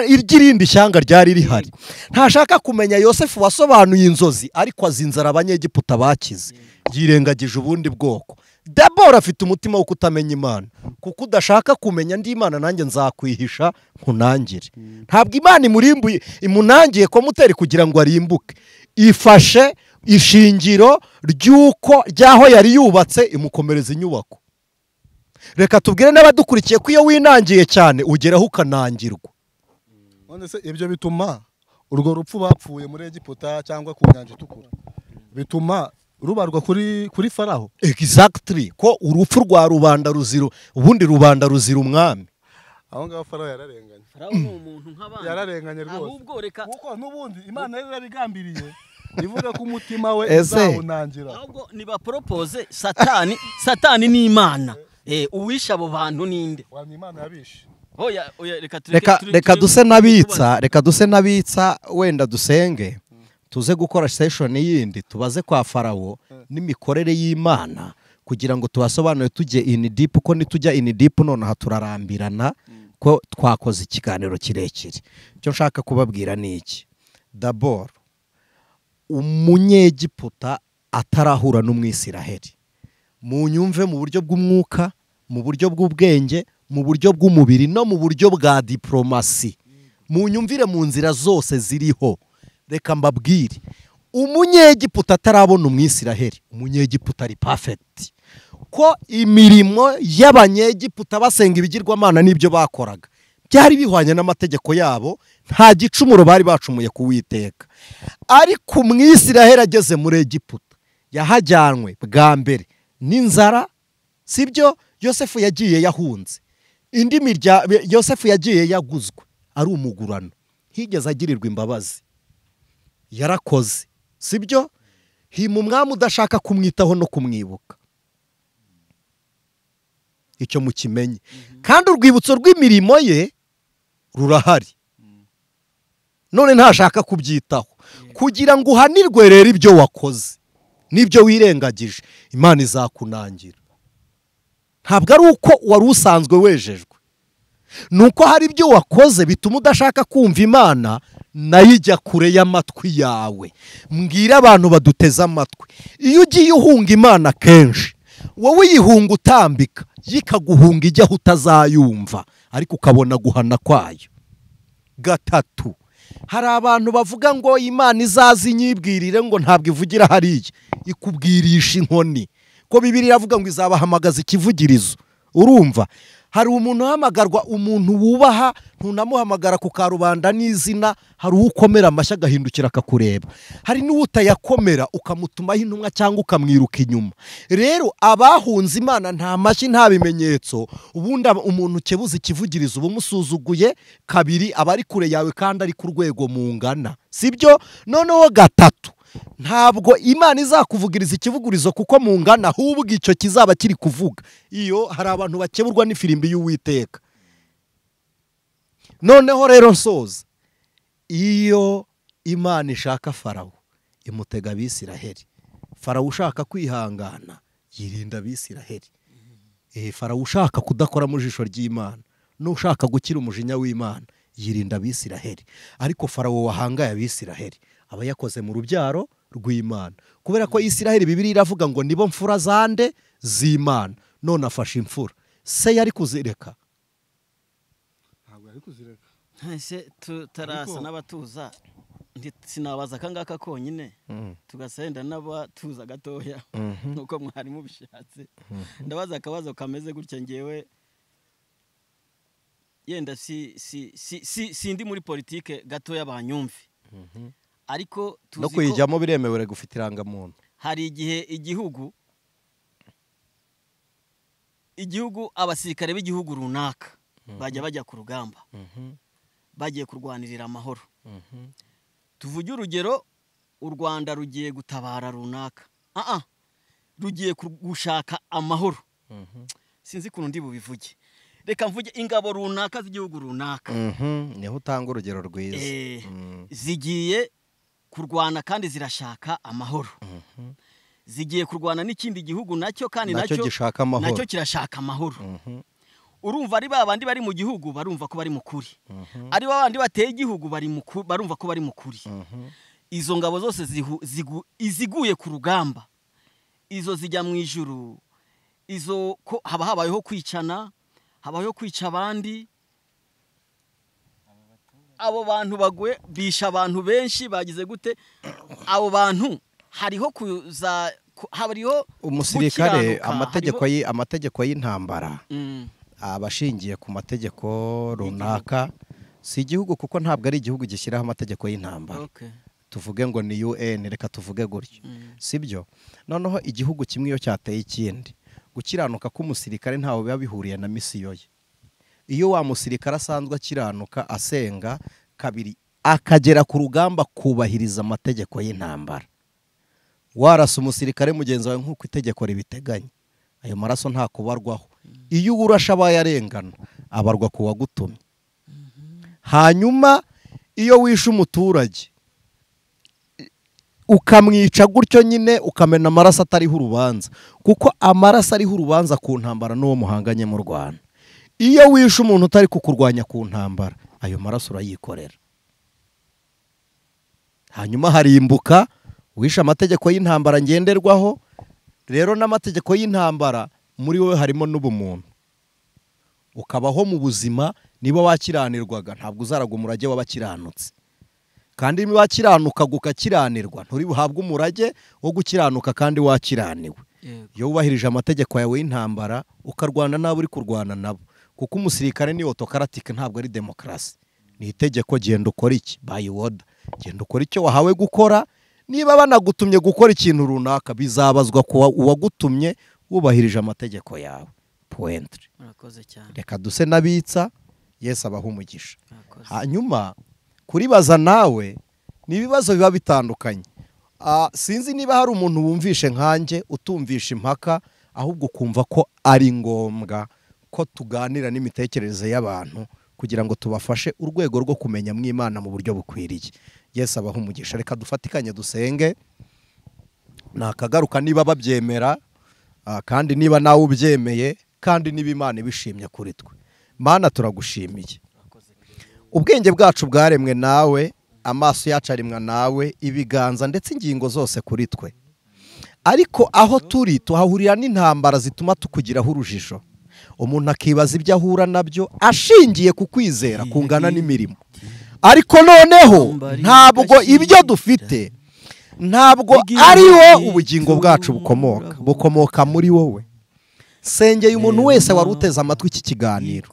Iby'irindi shyanga ryari rihari. Ntashaka kumenya Yosefu wasobanuye inzozi, ariko azinzara Abanyegiputa bakize. Yirengagije ubundi bwoko. dabora afite umutima wo kutamenya imana kuko udashaka kumenya ndi imana nanjye nzakwihisha nkunangire ntabwo imana imunangiye ko muteri kugira ngo arimbuke ifashe ishingiro ry'aho yari yubatse imukomereza inyubako. Reka tubwire n'abadukurikiye ko iyo winangiye cyane ugeraho ukanangirwa. None se ibyo bituma urwo rupfu bapfuye muri Egiputa cyangwa ku nyanja itukura bituma rubarwa kuri Faraho? Exactly, ko urupfu rwa rubanda ruzira ubundi rubanda ruzira umwami. Aho ngaho Faraho yararenganye. Faraho ni umuntu nk'abandi. Yararenganye rwose. Ahubwo reka kuko n'ubundi Imana yari yarabigambiriye ivuga ko umutima we uzawunangira. Ahubwo niba propose Satani ni Imana. Uwisha abo bantu ninde? Wa Imana yabishe. Oya reka duse nabitsa wenda dusenge tuze gukora session yindi tubaze kwa Farawo n'imikorere y'Imana kugira ngo tubasobanure tujye in deep ko nitujya in deep none haturarambirana ko twakoze ikiganiro kirekire. Cyo nshaka kubabwira ni iki? D'abord umunyegiputa atarahura n'umwisiraheli mu nyumve mu buryo bw'umwuka, mu buryo bw'ubwenge, mu buryo bw'umubiri no mu buryo bwa diplomasi, mu nyumvire mu nzira zose ziriho. Reka mbabwire umunyegiputa atarabona umwisiraheli, umunyegiputa ari perfect ko imirimo y'abanyegiputa basenga ibigirwamana n'ibyo bakoraga byari bihwanye n'amategeko yabo, nta gicumuro bari bacumuye ku Uwiteka. Ariko umwisiraheli ageze muri Egiputa yahajyanwe bwa mbere n'inzara, sibyo? Yosefu yagiye yahunze, Yosefu yagiye yaguzwe ari umugurano, higeze agirirwa imbabazi, yarakoze, sibyo? Hima umwami udashaka kumwitaho no kumwibuka. Icyo mukimenye. Kandi urwibutso rw'imirimo ye rurahari, none ntashaka kubyitaho kugira ngo uhanirwe rero ibyo wakoze n'ibyo wirengagije, Imana izakunangira. Ntabwo ari uko wari usanzwe wejejwe, nuko hari ibyo wakoze bituma udashaka kumva Imana nayo ijya kure y'amatwi yawe. Mbwira abantu baduteze amatwi, iyo ugiye uhunga Imana kenshi wowe uyihunga utambika, yikaguhunga ijya aho utazayumva ariko ukabona guhana kwayo. Gatatu, hari abantu bavuga ngo Imana izaza inyibwirire, ngo ntabwo ivugira hariya, ikubwirisha inkoni, ko Bibiliya iravuga ngo izabahamagaza ikivugirizo. Urumva? Hari umuntu uhamagarwa, umuntu wubaha ntunamuhamagara ku karubanda n'izina, hari ukomera amashyi agahindukira akakureba, hari n'utayakomera ukamutumaho intumwa cyangwa ukamwiruka inyuma. Rero abahunze Imana nta mashyi nta bimenyetso, ubundi umuntu ukebuza ikivugirizo uba umusuzuguye. Kabiri, aba ari kure yawe kandi ari ku rwego mungana, sibyo? Noneho gatatu, ntabwo Imana izakuvugiriza ikivugurizo kuko mungana, ahubwo icyo kizaba kiri kuvuga. Iyo hari abantu bakeburwa n'ifirimbi y'Uwiteka. Noneho rero nsoza, iyo Imana ishaka Farawo imutega Abisiraheli. Farawo ushaka kwihangana yirinda Abisiraheli. Farawo ushaka kudakora mu jisho ry'Imana n'ushaka gukira umujinya w'Imana yirinda Abisiraheli. Ariko Farawo wahangaye Abisiraheli aba yakoze mu rubyaro rw'Imana, kubera ko Isiraheli Bibiliya iravuga ngo nibo mfura zande z'Imana. None afashe imfura, se yari kuzireka? Ntabwo yari kuzireka. Ese tutarasa n'abatuza sinabaza kangaka konyine tugasenda n'abatuza gatoya nuko mwari mubishatse. Ndabaza akabazo kameze gutya, ngewe yenda sindi muri politike gatoya banyumve, ariko tuzi no kuyijyamo biremewe gufite irangamuntu. Hari igihe igihugu abasirikare b'igihugu runaka bajya ku rugamba, bagiye kurwanirira amahoro. Tuvuge urugero, u Rwanda rugiye gutabara runaka, rugiye gushaka amahoro, sinzi ukuntu ndi bubivuge, reka mvuge ingabo runaka z'igihugu runaka, niho utanga urugero rwiza. Zigiye kurwana kandi zirashaka amahoro, zigiye kurwana n'ikindi gihugu nacyo kandi nacyo kirashaka amahoro. Urumva ari babandi bari mu gihugu barumva ko bari mukuri, ari babandi bateye igihugu barumva ko bari mukuri. Izo ngabo zose iziguye ku rugamba, izo zijya mu ijuru, izo ko haba habayeho kwicana, habayeho kwica abandi, abo bantu bagwe bisha abantu benshi bagize gute, abo bantu hariho kuza hariho umusirikare amategeko y'intambara abashingiye ku mategeko runaka, si igihugu kuko ntabwo ari igihugu gishyiraho amategeko y'intambara. Tuvuge ngo ni UN, reka tuvuge gutyo, sibyo? Noneho igihugu kimwe iyo cyateye ikindi, gukiranuka k'umusirikare ntawe biba bihuriye na misiyo ye. Iyo wa musirikare asanzwe akiranuka asenga, kabiri akagera ku rugamba kubahiriza amategeko y'intambara, warasa umusirikare mugenzi wawe nk'uko itegeko ribiteganya, ayo maraso nta kubarwaho. Iyo urasha abayarengana abarwa ku wagutumye. Hanyuma iyo wishe umuturage ukamwica gutyo nyine ukamena amaraso atariho urubanza, kuko amaraso ariho urubanza ku ntambara n'uwo muhanganye mu Rwanda. Iyo wishe umuntu utari kukurwanya ku ntambara, ayo maraso urayikorera. Hanyuma harimbuka wishe amategeko y'intambara ngenderwaho. Rero n'amategeko y'intambara muri wowe harimo n'ubumuntu, ukabaho mu buzima. Niba wakiranirwaga ntabwo uzaraga umurage w'abakiranutse, kandi niba wakiranuka gukakiranirwa nturi buhabwe umurage wo gukiranuka kandi wakiraniwe. Iyo wubahirije amategeko yawe y'intambara ukarwana nabo uri kurwana nabo, kuko umusirikare ni autocratic, ntabwo ari demokrasi. Ni itegeko, genda ukora iki by order, genda ukora icyo wahawe gukora. Niba banagutumye gukora ikintu runaka bizabazwa ku uwagutumye wubahirije amategeko yawe. Point. Reka duse nabitsa, Yesu abaha umugisha. Hanyuma kuri Bazanawe ni ibibazo biba bitandukanye. Sinzi niba hari umuntu wumvishe nkanjye utumvisha impaka, ahubwo kumva ko ari ngombwa ko tuganira n'imitekerereze y'abantu kugira ngo tubafashe urwego rwo kumenya mw'Imana mu buryo bukwiriye. Yesu abaha umugisha. Reka dufatikanye dusenge, nakagaruka niba babyemera, kandi niba nawe ubyemeye, kandi niba Imana ibishimye kuri twe. Mana turagushimiye, ubwenge bwacu bwaremwe nawe, amaso yacu arimwa nawe, ibiganza ndetse ingingo zose kuri twe. Ariko aho turi tuhahurira n'intambara zituma tukugiraho urujijo. Umuntu akibaza ibyo ahura nabyo ashingiye ku kwizera kungana n'imirimo. Ariko noneho ntabwo ibyo dufite, ntabwo ariho ubugingo bwacu bukomoka muri wowe. Sengeye umuntu wese wari uteze amatwi iki kiganiro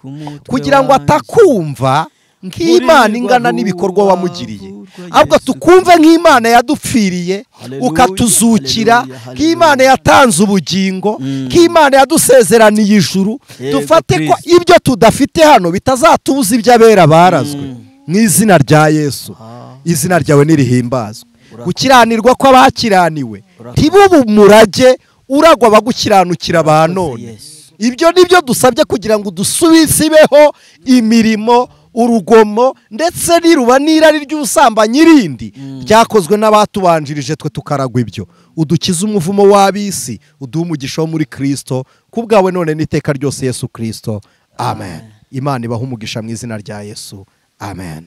kugira ngo atakumva nk'Imana ingana n'ibikorwa wamugiriye, ahubwo tukumve nk'Imana yadupfiriye ukatuzukira, nk'Imana yatanze ubugingo, nk'Imana yadusezeraniye ijuru. Dufate ko ibyo tudafite hano bitazatubuza iby'abera barazwe. Mu izina rya Yesu, izina ryawe nirihimbazwe. Gukiranirwa kw'abakiraniwe ntibube umurage uragwa bagukiranukira ba none. Ibyo nibyo dusabye kugira ngo dusubizeho imirimo, urugomo ndetse niruba n'irari ry'ubusambanyi rindi ryakozwe n'abatubanjirije twe tukaragwa ibyo. Udukize umuvumo w'abisi, uduhe umugisha wo muri Kristo, kubwawe none n'iteka ryose Yesu Kristo. Amen. Imana ibaha umugisha mu izina rya Yesu. Amen.